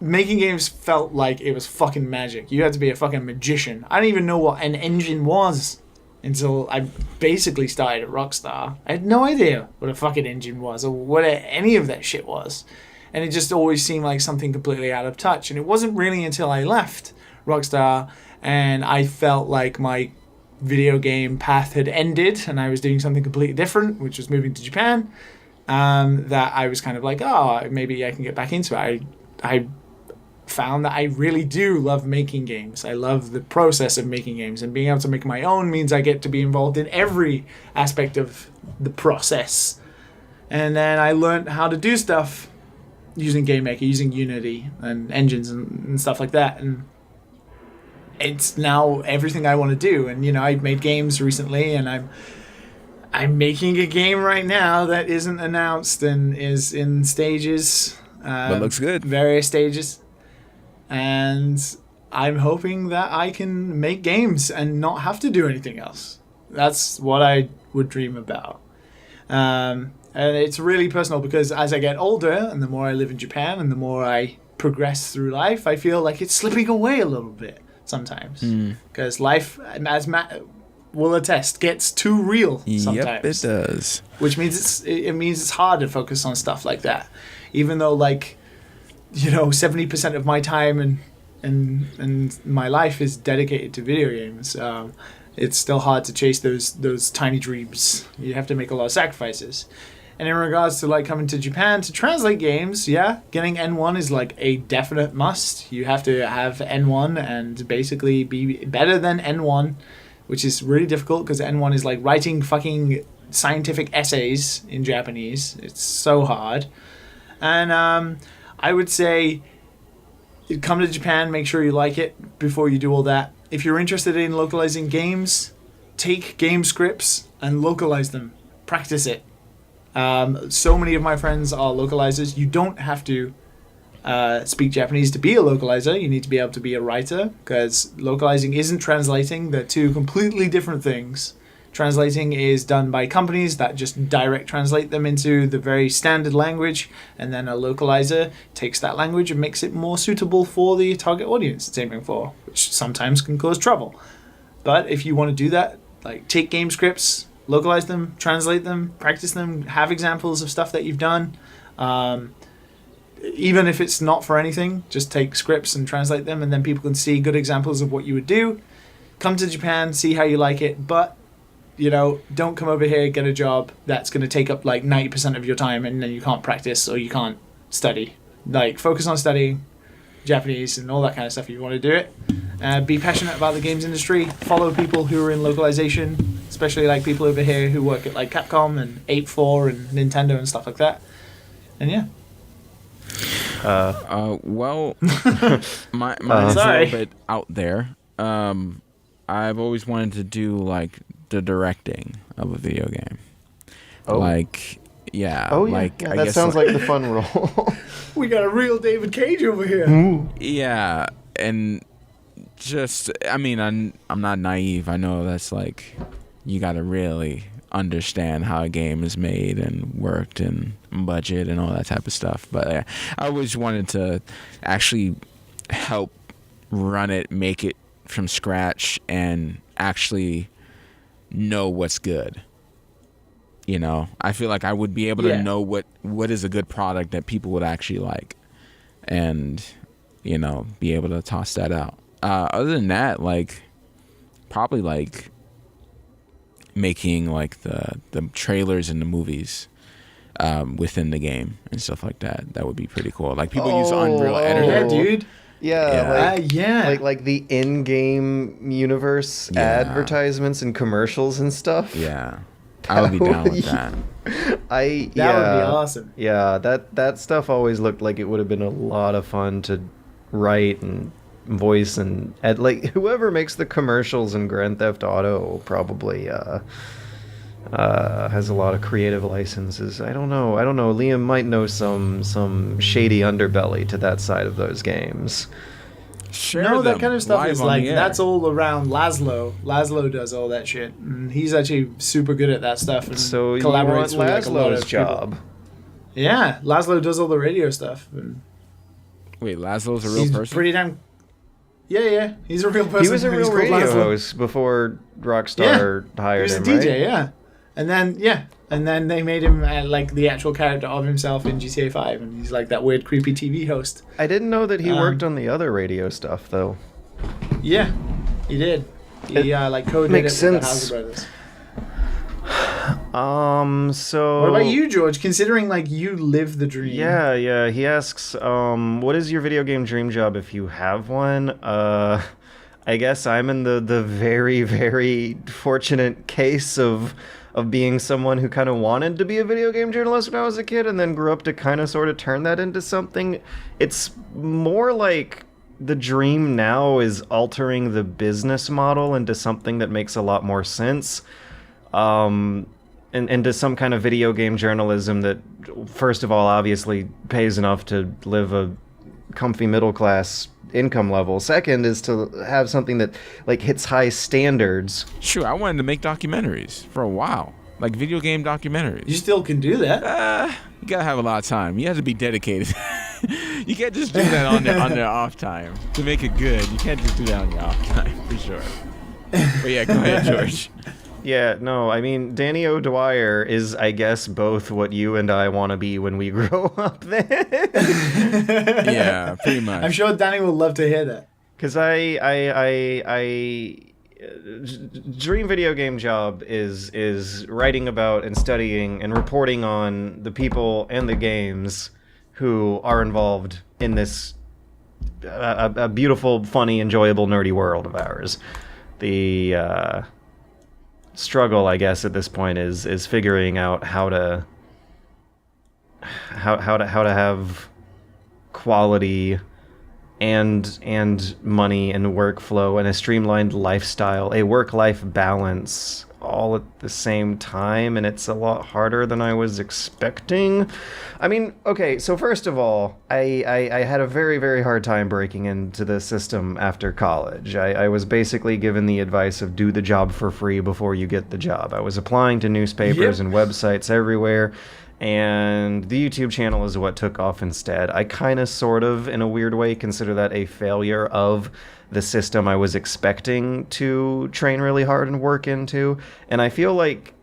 making games felt like it was fucking magic. You had to be a fucking magician. I didn't even know what an engine was until I basically started at Rockstar. I had no idea what a fucking engine was or what any of that shit was. And it just always seemed like something completely out of touch. And it wasn't really until I left Rockstar and I felt like my video game path had ended and I was doing something completely different, which was moving to Japan, that I was kind of like, oh, maybe I can get back into it. I found that I really do love making games. I love the process of making games, and being able to make my own means I get to be involved in every aspect of the process. And then I learned how to do stuff using GameMaker, using Unity and engines and stuff like that. And it's now everything I want to do. And I've made games recently, and I'm making a game right now that isn't announced and is in stages. But looks good. Various stages. And I'm hoping that I can make games and not have to do anything else. That's what I would dream about. And it's really personal because as I get older and the more I live in Japan and the more I progress through life, I feel like it's slipping away a little bit sometimes. Because life, as Matt will attest, gets too real sometimes. Yep, it does. Which means it means it's hard to focus on stuff like that. Even though 70% of my time and my life is dedicated to video games. It's still hard to chase those tiny dreams. You have to make a lot of sacrifices. And in regards to coming to Japan to translate games, yeah, getting N1 is a definite must. You have to have N1 and basically be better than N1, which is really difficult because N1 is like writing fucking scientific essays in Japanese. It's so hard. And I would say come to Japan, make sure you like it before you do all that. If you're interested in localizing games, take game scripts and localize them. Practice it. So many of my friends are localizers. You don't have to speak Japanese to be a localizer. You need to be able to be a writer because localizing isn't translating. They're two completely different things. Translating is done by companies that just direct translate them into the very standard language, and then a localizer takes that language and makes it more suitable for the target audience it's aiming for, which sometimes can cause trouble. But if you want to do that, take game scripts, localize them, translate them, practice them, have examples of stuff that you've done. Even if it's not for anything, just take scripts and translate them, and then people can see good examples of what you would do. Come to Japan, see how you like it, but don't come over here, get a job that's going to take up like 90% of your time, and then you can't practice or you can't study. Like, focus on studying Japanese and all that kind of stuff if you want to do it. Be passionate about the games industry. Follow people who are in localization, especially like people over here who work at like Capcom and 8-4 and Nintendo and stuff like that. And yeah. Well, mine's a little bit out there. I've always wanted to do like the directing of a video game. Oh. Like, yeah. Oh, yeah. Like, That sounds like the fun role. We got a real David Cage over here. Yeah, and just, I mean, I'm not naive. I know that's like, you got to really understand how a game is made and worked and budget and all that type of stuff. But I always wanted to actually help run it, make it from scratch, and actually know what's good. I feel like I would be able to know what is a good product that people would actually like, and be able to toss that out. Other than that, like, probably like making like the trailers and the movies within the game and stuff like that. That would be pretty cool. Like, people use Unreal Editor. Yeah, dude. Yeah, like the in-game universe advertisements and commercials and stuff. Yeah, I would be down with that. That would be awesome. Yeah, that stuff always looked like it would have been a lot of fun to write and voice, and like whoever makes the commercials in Grand Theft Auto probably has a lot of creative licenses. I don't know. Liam might know some shady underbelly to that side of those games. Share that kind of stuff is like, that's all. all around Laszlo. Laszlo does all that shit. And he's actually super good at that stuff. And So you collaborates want with like a lot Laszlo's of job? people. Yeah, Laszlo does all the radio stuff. And Wait, Laszlo's a real he's person? pretty damn. Yeah, he's a real person. He was a He's real called radio Laszlo. host before Rockstar He hired was a him, DJ, right? yeah. And then they made him like the actual character of himself in GTA 5, and he's like that weird, creepy TV host. I didn't know that he worked on the other radio stuff, though. Yeah, he did. He like co-did makes it with the sense. Hauser brothers. So What about you, George? Considering like you live the dream. Yeah. He asks, what is your video game dream job if you have one? I guess I'm in the very, very fortunate case of being someone who kind of wanted to be a video game journalist when I was a kid, and then grew up to kind of sort of turn that into something. It's more like the dream now is altering the business model into something that makes a lot more sense. And into some kind of video game journalism that, first of all, obviously pays enough to live a comfy middle class income level. Second is to have something that like hits high standards. Sure, I wanted to make documentaries for a while, like video game documentaries. You still can do that. You gotta have a lot of time. You have to be dedicated. You can't just do that on their off time to make it good. You can't just do that on your off time, for sure. But yeah, go ahead, George. Yeah, no, I mean, Danny O'Dwyer is, I guess, both what you and I want to be when we grow up then. Yeah, pretty much. I'm sure Danny will love to hear that. Because dream video game job is writing about and studying and reporting on the people and the games who are involved in this a beautiful, funny, enjoyable, nerdy world of ours. The struggle, I guess, at this point is figuring out how to have quality and money and workflow and a streamlined lifestyle, a work-life balance, all at the same time, and it's a lot harder than I was expecting. I mean, okay, so first of all, I had a very, very hard time breaking into the system after college. I was basically given the advice of do the job for free before you get the job. I was applying to newspapers and websites everywhere, and the YouTube channel is what took off instead. I kind of, sort of, in a weird way, consider that a failure of the system I was expecting to train really hard and work into. And I feel like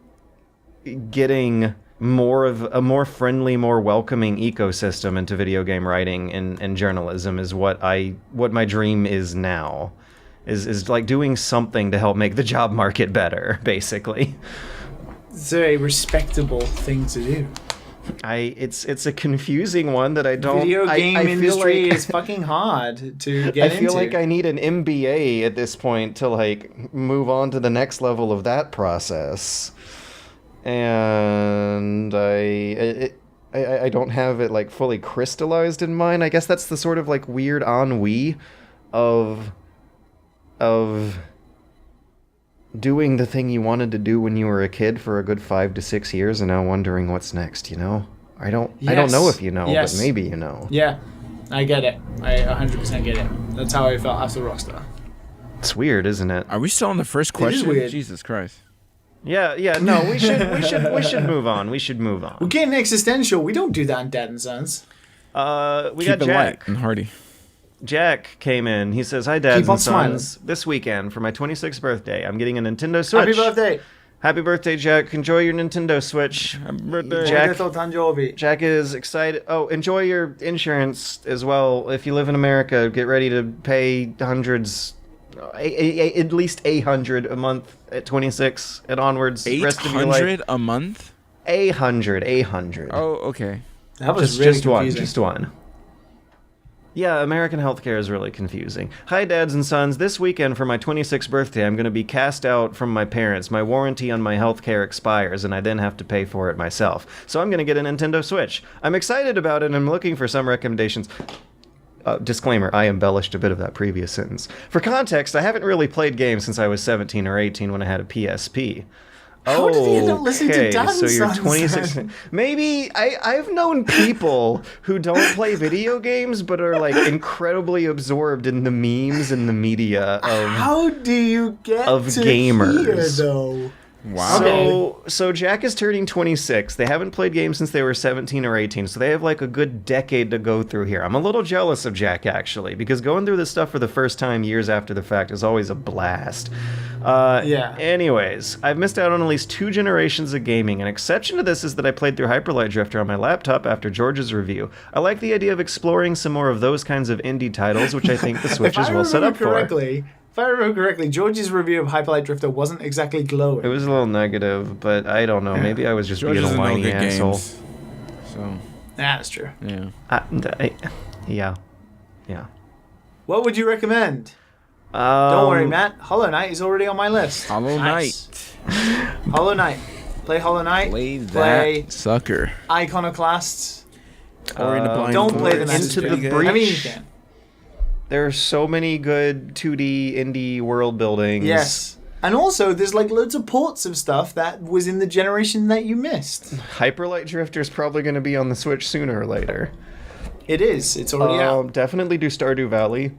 getting more of a more friendly, more welcoming ecosystem into video game writing and journalism is what my dream is now. Is like doing something to help make the job market better, basically. It's a respectable thing to do. It's a confusing one that I don't. Video game I feel industry like, is fucking hard to get into. I feel like I need an MBA at this point to like move on to the next level of that process, and I don't have it like fully crystallized in mind. I guess that's the sort of like weird ennui of doing the thing you wanted to do when you were a kid for a good 5 to 6 years and now wondering what's next, you know? I don't know if you know, but maybe you know. Yeah, I get it. I 100% get it. That's how I felt after Rockstar. It's weird, isn't it? Are we still on the first question? weird. Jesus Christ. Yeah, no, we should move on. We should move on. We're getting existential. We don't do that on Dad and Sons. We Keep got it Jack. light and hearty. Jack came in. He says, "Hi, Dads Keep on and Sons. This weekend for my 26th birthday, I'm getting a Nintendo Switch. Happy birthday. Happy birthday, Jack. Enjoy your Nintendo Switch. Happy birthday. Jack is excited. Oh, enjoy your insurance as well. If you live in America, get ready to pay hundreds, at least 800 a month at 26 and onwards. Rest of your life. 800 a month? 800. Oh, okay. That was really just confusing. one. Yeah, American healthcare is really confusing. Hi, Dads and Sons. This weekend for my 26th birthday, I'm going to be cast out from my parents. My warranty on my healthcare expires, and I then have to pay for it myself. So I'm going to get a Nintendo Switch. I'm excited about it, and I'm looking for some recommendations. Disclaimer, I embellished a bit of that previous sentence. For context, I haven't really played games since I was 17 or 18 when I had a PSP. How did he end up listening to Dad and So you're Sons? 26. Maybe I've known people who don't play video games but are like incredibly absorbed in the memes and the media of How do you get of to gamers. here, though? Wow. So Jack is turning 26. They haven't played games since they were 17 or 18, so they have like a good decade to go through here. I'm a little jealous of Jack, actually, because going through this stuff for the first time years after the fact is always a blast. Yeah. Anyways, I've missed out on at least 2 generations of gaming. An exception to this is that I played through Hyperlight Drifter on my laptop after George's review. I like the idea of exploring some more of those kinds of indie titles, which I think the Switch is well set up for. If I remember correctly, George's review of Hyperlight Drifter wasn't exactly glowing. It was a little negative, but I don't know. Maybe I was just George being a doesn't know whiny good asshole. games. So, That's true. yeah. Yeah. What would you recommend? Don't worry, Matt. Hollow Knight is already on my list. Hollow Nice. Hollow Knight. Play Hollow Knight. Play that Play sucker. Iconoclasts. Or in the blind Don't play the forest. Into the Message. Breach. I mean, you can. There are so many good 2D indie world buildings. Yes. And also, there's like loads of ports of stuff that was in the generation that you missed. Hyperlight Drifter is probably going to be on the Switch sooner or later. It is. It's already out. Definitely do Stardew Valley.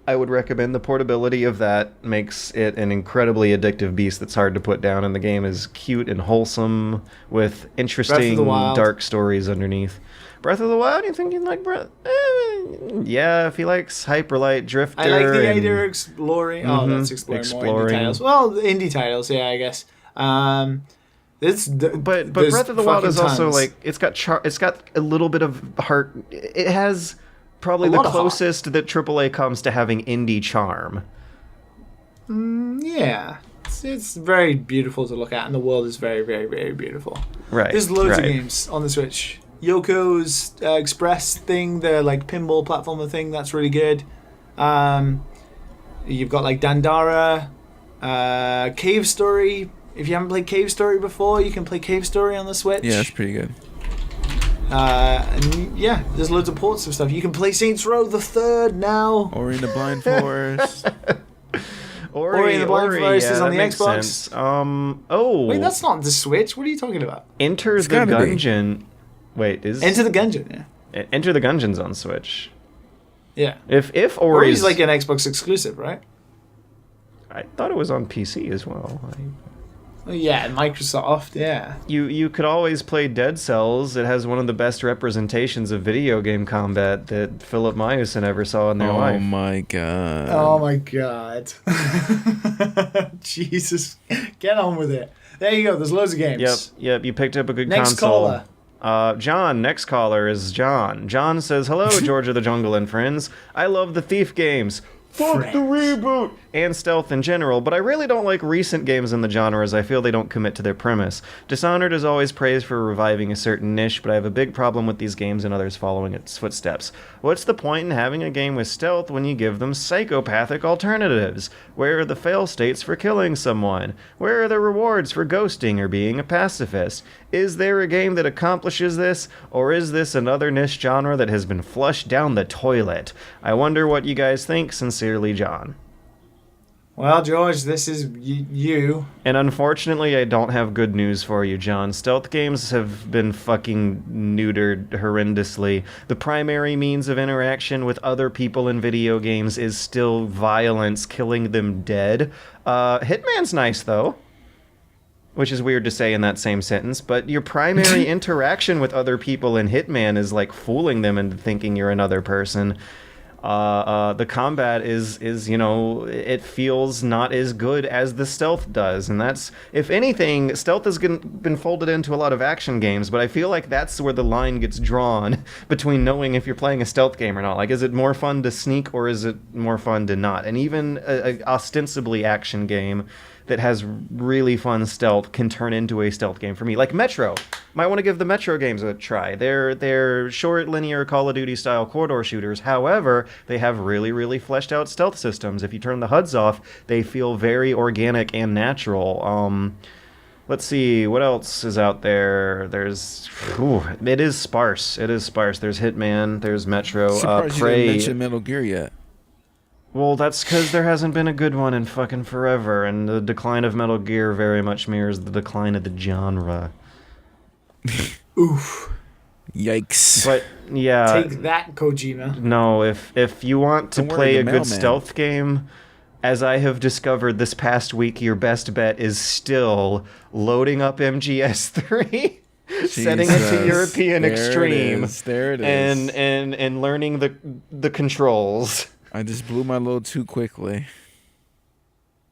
I would recommend the portability of that. Makes it an incredibly addictive beast that's hard to put down, and the game is cute and wholesome with interesting Wild. dark stories underneath. Breath of the Wild? You think you'd like Breath? Yeah, if he likes Hyperlight Drifter. I like the and- idea of exploring. Oh, that's exploring more indie Exploring. titles. Well, indie titles, yeah, I guess. But there's Breath of the Wild fucking is also tons. like it's got a little bit of heart. It has probably A the lot of heart. closest that AAA comes to having indie charm. Yeah. It's very beautiful to look at, and the world is very, very, very beautiful. Right. There's loads of right. games on the Switch. Yoko's Express thing, the like pinball platformer thing, that's really good. You've got like Dandara, Cave Story. If you haven't played Cave Story before, you can play Cave Story on the Switch. Yeah, that's pretty good. And yeah, there's loads of ports of stuff. You can play Saints Row the Third now. Or in the blind forest. Ori and the Blind Forest is on the that makes Xbox. sense. Wait, that's not the Switch. What are you talking about? Enter the gotta be. Gungeon. Wait, is Enter the Gungeon. Yeah. Enter the Gungeon's on Switch? Yeah. If Ori's Ori's like an Xbox exclusive, right? I thought it was on PC as well. Well, yeah, Microsoft. Yeah. You could always play Dead Cells. It has one of the best representations of video game combat that Philip Myuson ever saw in their Oh life. my god. Oh my god. Jesus. Get on with it. There you go. There's loads of games. Yep. You picked up a good Next console. caller. John, next caller is John. John says, "Hello, George of the Jungle and friends. I love the Thief games. Fuck the reboot! And stealth in general, but I really don't like recent games in the genre as I feel they don't commit to their premise. Dishonored is always praised for reviving a certain niche, but I have a big problem with these games and others following its footsteps. What's the point in having a game with stealth when you give them psychopathic alternatives? Where are the fail states for killing someone? Where are the rewards for ghosting or being a pacifist? Is there a game that accomplishes this, or is this another niche genre that has been flushed down the toilet? I wonder what you guys think. Sincerely, John." Well, George, this is you. And unfortunately, I don't have good news for you, John. Stealth games have been fucking neutered horrendously. The primary means of interaction with other people in video games is still violence, killing them dead. Hitman's nice, though. Which is weird to say in that same sentence, but your primary interaction with other people in Hitman is like fooling them into thinking you're another person. The combat is it feels not as good as the stealth does, and that's, if anything, stealth has been folded into a lot of action games, but I feel like that's where the line gets drawn between knowing if you're playing a stealth game or not. Like, is it more fun to sneak or is it more fun to not? And even a ostensibly action game that has really fun stealth can turn into a stealth game for me. Like Metro. Might want to give the Metro games a try. They're short, linear Call of Duty style corridor shooters. However, they have really, really fleshed out stealth systems. If you turn the HUDs off, they feel very organic and natural. Let's see, what else is out there? It is sparse. There's Hitman, there's Metro, Surprised you Prey. didn't mention Metal Gear yet. Well, that's because there hasn't been a good one in fucking forever, and the decline of Metal Gear very much mirrors the decline of the genre. Oof. Yikes. But, yeah. Take that, Kojima. No, if you want to Don't worry, play the a good mailman. stealth game, as I have discovered this past week, your best bet is still loading up MGS3, setting it to Jesus. European There it Extreme, is. There it is. and learning the controls. I just blew my load too quickly.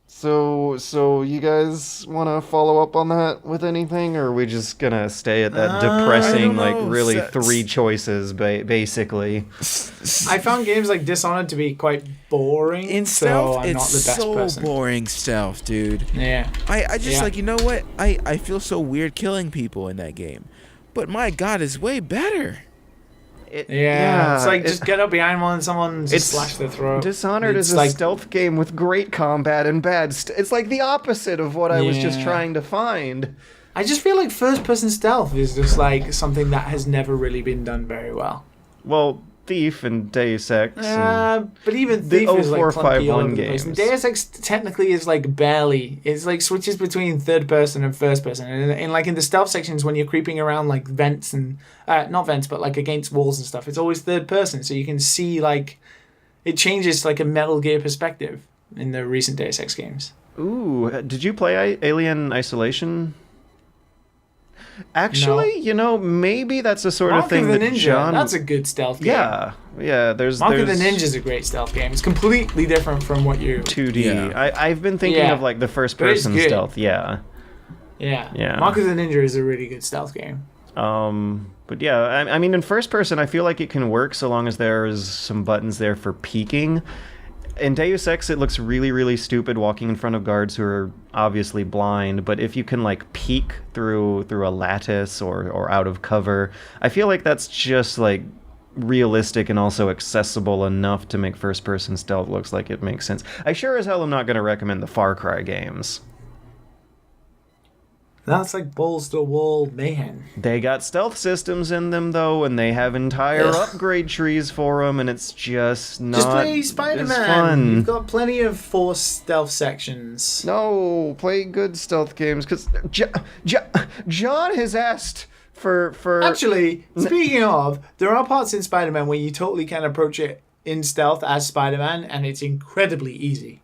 So you guys want to follow up on that with anything, or are we just gonna stay at that depressing, I don't know. really three choices, basically? I found games like Dishonored to be quite boring. In so stealth, I'm not it's the best so person. boring stealth, dude. Yeah. I just Yeah. like, you know what? I feel so weird killing people in that game. But my God, it's way better. It's like just get up behind one and someone just it's- slash their throat. Dishonored It's is a like- stealth game with great combat and bad. It's like the opposite of what I was just Yeah. trying to find. I just feel like first-person stealth is just like something that has never really been done very well. Well, Thief and Deus Ex. But even the Thief is like 0451 clunky all over the place. And games. Deus Ex technically is like barely. It's like switches between third person and first person. And like in the stealth sections when you're creeping around like vents and not vents but like against walls and stuff, it's always third person, so you can see like it changes to like a Metal Gear perspective in the recent Deus Ex games. Ooh, did you play Alien Isolation? Actually, maybe that's a sort Mark of thing of the that Ninja, John. that's a good stealth game. Yeah. There's Mark of the Ninja is a great stealth game. It's completely different from what you. 2D. Yeah. I've been thinking Yeah. of like the first But it's person good. stealth. Yeah. Yeah. Mark of the Ninja is a really good stealth game. But yeah, I mean, in first person, I feel like it can work so long as there's some buttons there for peeking. In Deus Ex, it looks really, really stupid walking in front of guards who are obviously blind, but if you can, like, peek through a lattice or out of cover, I feel like that's just, like, realistic and also accessible enough to make first-person stealth looks like it makes sense. I sure as hell am not going to recommend the Far Cry games. That's like balls to the wall mayhem. They got stealth systems in them, though, and they have entire upgrade trees for them, and it's just not Just play as Spider-Man. fun. You've got plenty of force stealth sections. No, play good stealth games, because John has asked for... Actually, speaking of, there are parts in Spider-Man where you totally can approach it in stealth as Spider-Man, and it's incredibly easy.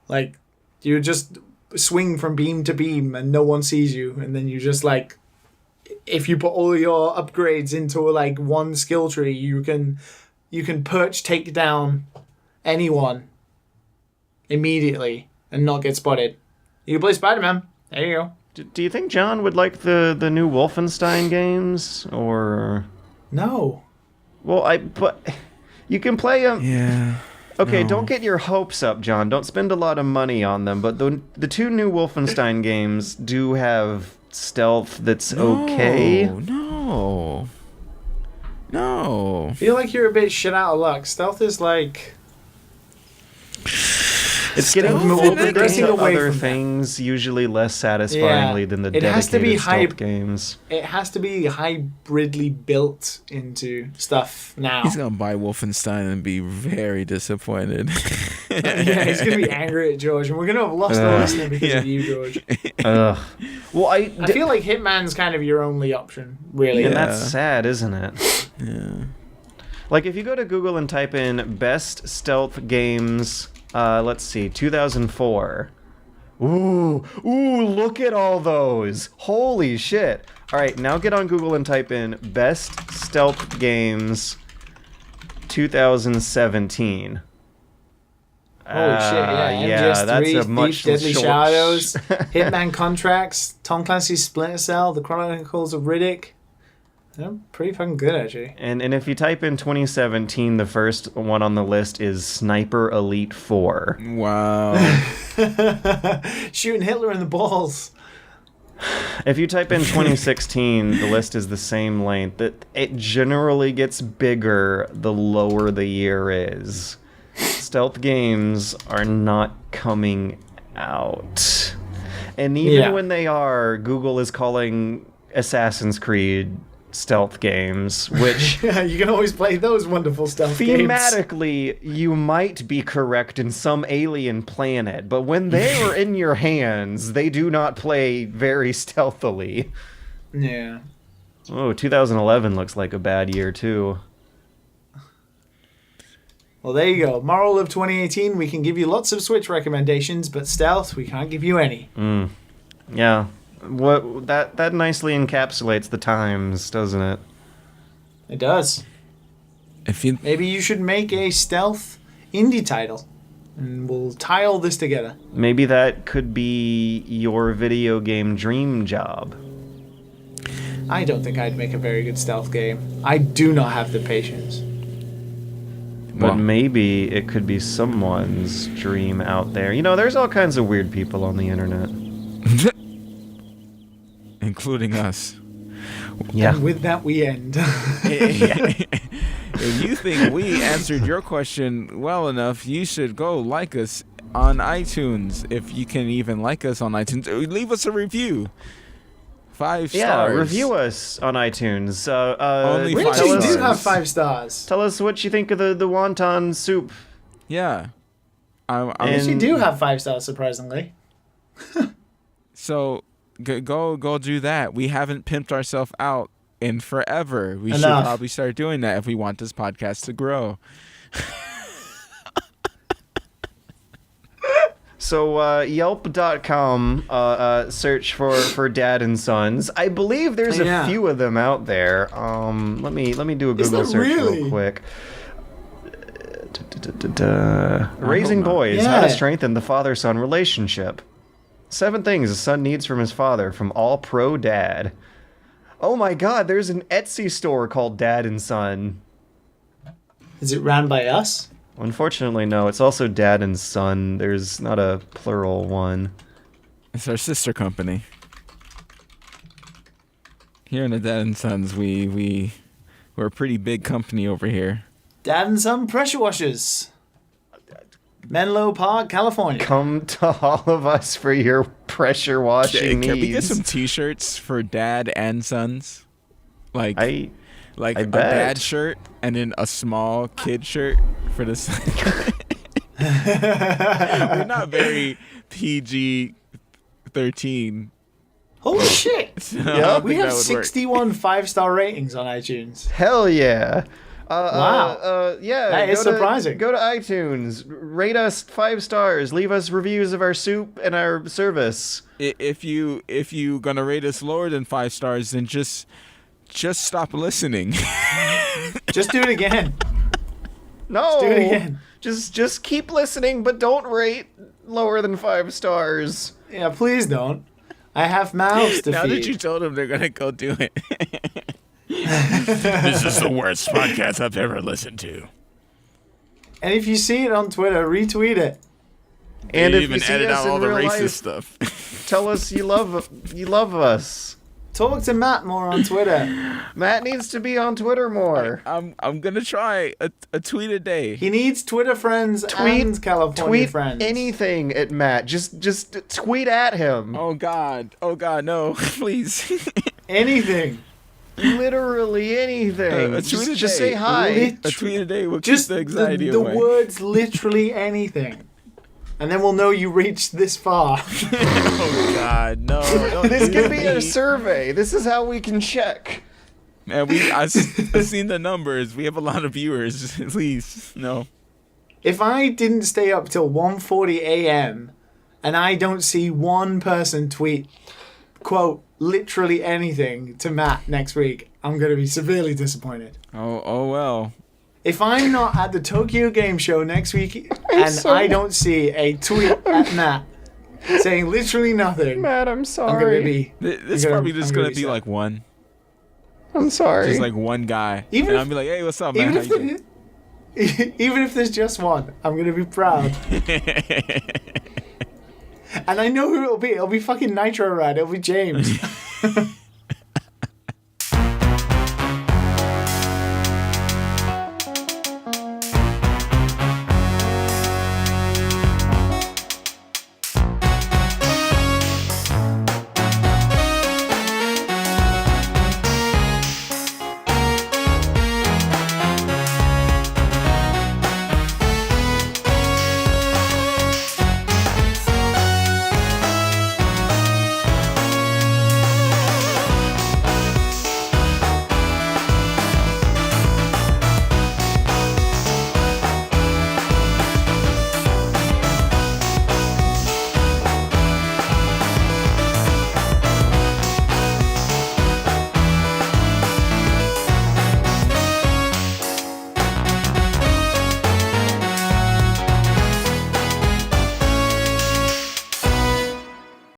Like, you just swing from beam to beam and no one sees you, and then you just like, if you put all your upgrades into like one skill tree, you can perch take down anyone immediately and not get spotted. You can play Spider-Man. There you go. Do you think John would like the new Wolfenstein games, or? No. Well, but you can play them. Yeah. Okay, No. don't get your hopes up, John. Don't spend a lot of money on them. But the two new Wolfenstein games do have stealth that's okay. No. I feel like you're a bit shit out of luck. Stealth is like... It's getting Stealth more and progressing into away other from that. things, usually less satisfyingly than the It has to be dedicated stealth games. It has to be hybridly built into stuff now. He's gonna buy Wolfenstein and be very disappointed. Yeah, he's going to be angry at George, and we're going to have lost a listener because of you, George. Well, I feel like Hitman's kind of your only option, really. and Yeah. that's sad, isn't it? Yeah. Like, if you go to Google and type in best stealth games, let's see, 2004. Ooh, look at all those. Holy shit. All right, now get on Google and type in best stealth games 2017. Holy shit, yeah. yeah, MGS3, that's a much Deep Deadly short- Shadows, Hitman Contracts, Tom Clancy's Splinter Cell, The Chronicles of Riddick. They're pretty fucking good, actually. And if you type in 2017, the first one on the list is Sniper Elite 4. Wow. Shooting Hitler in the balls. If you type in 2016, the list is the same length. It generally gets bigger the lower the year is. Stealth games are not coming out. And even when they are, Google is calling Assassin's Creed stealth games, which Yeah, you can always play those wonderful stealth games. thematically you might be correct in some alien planet, but when they are in your hands, they do not play very stealthily. Yeah. Oh, 2011 looks like a bad year too. Well, there you go. Moral of 2018, we can give you lots of Switch recommendations, but stealth, we can't give you any. Yeah. What that nicely encapsulates the times, doesn't it? It does. If you Maybe you should make a stealth indie title, and we'll tie all this together. Maybe that could be your video game dream job. I don't think I'd make a very good stealth game. I do not have the patience. But Well. maybe it could be someone's dream out there. You know, there's all kinds of weird people on the internet. including us. Yeah. And with that, we end. If you think we answered your question well enough, you should go like us on iTunes. If you can even like us on iTunes, leave us a review. 5 Yeah, stars. review us on iTunes. Only We 5 actually stars. do have 5 stars. Tell us what you think of the wonton soup. Yeah. We And- actually do have 5 stars, surprisingly. So go do that. We haven't pimped ourselves out in forever. We should Enough. probably start doing that if we want this podcast to grow. So Yelp.com, search for Dad and Sons. I believe there's Yeah. a few of them out there. Let me do a Is Google there search really? real quick. Raising not. boys, how to Yeah. strengthen the father-son relationship. 7 things a son needs from his father from All Pro Dad. Oh my God, there's an Etsy store called Dad and Son. Is it ran by us? Unfortunately, no. It's also Dad and Son. There's not a plural one. It's our sister company. Here in the Dad and Sons, we're a pretty big company over here. Dad and Son Pressure Washers. Menlo Park, California. Come to all of us for your pressure washing Can needs. we get some T-shirts for Dad and Sons? Like I a bet. dad shirt and then a small kid shirt for the son. We're not very PG-13. Holy shit! So I don't We think have that would work. 61 5-star ratings on iTunes. Hell yeah. Wow. Yeah. That is surprising. Go to iTunes, rate us 5 stars, leave us reviews of our soup and our service. If you gonna rate us lower than 5 stars, then just stop listening. Just do it again. No. do it again. Just keep listening, but don't rate lower than 5 stars. Yeah, please don't. I have mouths to Now feed. that you told them, they're gonna go do it. This is the worst podcast I've ever listened to. And if you see it on Twitter, retweet it. And They if even you see edit us out in all the real racist life, stuff. tell us you love us. Talk to Matt more on Twitter. Matt needs to be on Twitter more. I'm gonna try a tweet a day. He needs Twitter friends and California tweet friends. anything at Matt. Just tweet at him. Oh God, no, please. Anything. Literally anything. A tweet a just day. say hi. A tweet a day will Just keep the anxiety the away. words literally anything. And then we'll know you reached this far. Oh God, no. Don't This do could be a this. survey. This is how we can check. Man, I've seen the numbers. We have a lot of viewers. Please, no. If I didn't stay up till 1:40 a.m. and I don't see one person tweet, quote, literally anything to Matt next week, I'm going to be severely disappointed. Oh well. If I'm not at the Tokyo Game Show next week and so- I don't see a tweet at Matt saying literally nothing, Matt, I'm I'm going sorry. to be... This I'm probably gonna- just I'm gonna gonna be be like one. I'm sorry. Just like one guy. Even and if- I'll be like, hey, what's up, man? Even How if, you doing? even if there's just one, I'm going to be proud. And I know who it'll be. It'll be fucking Nitro Rad. It'll be James.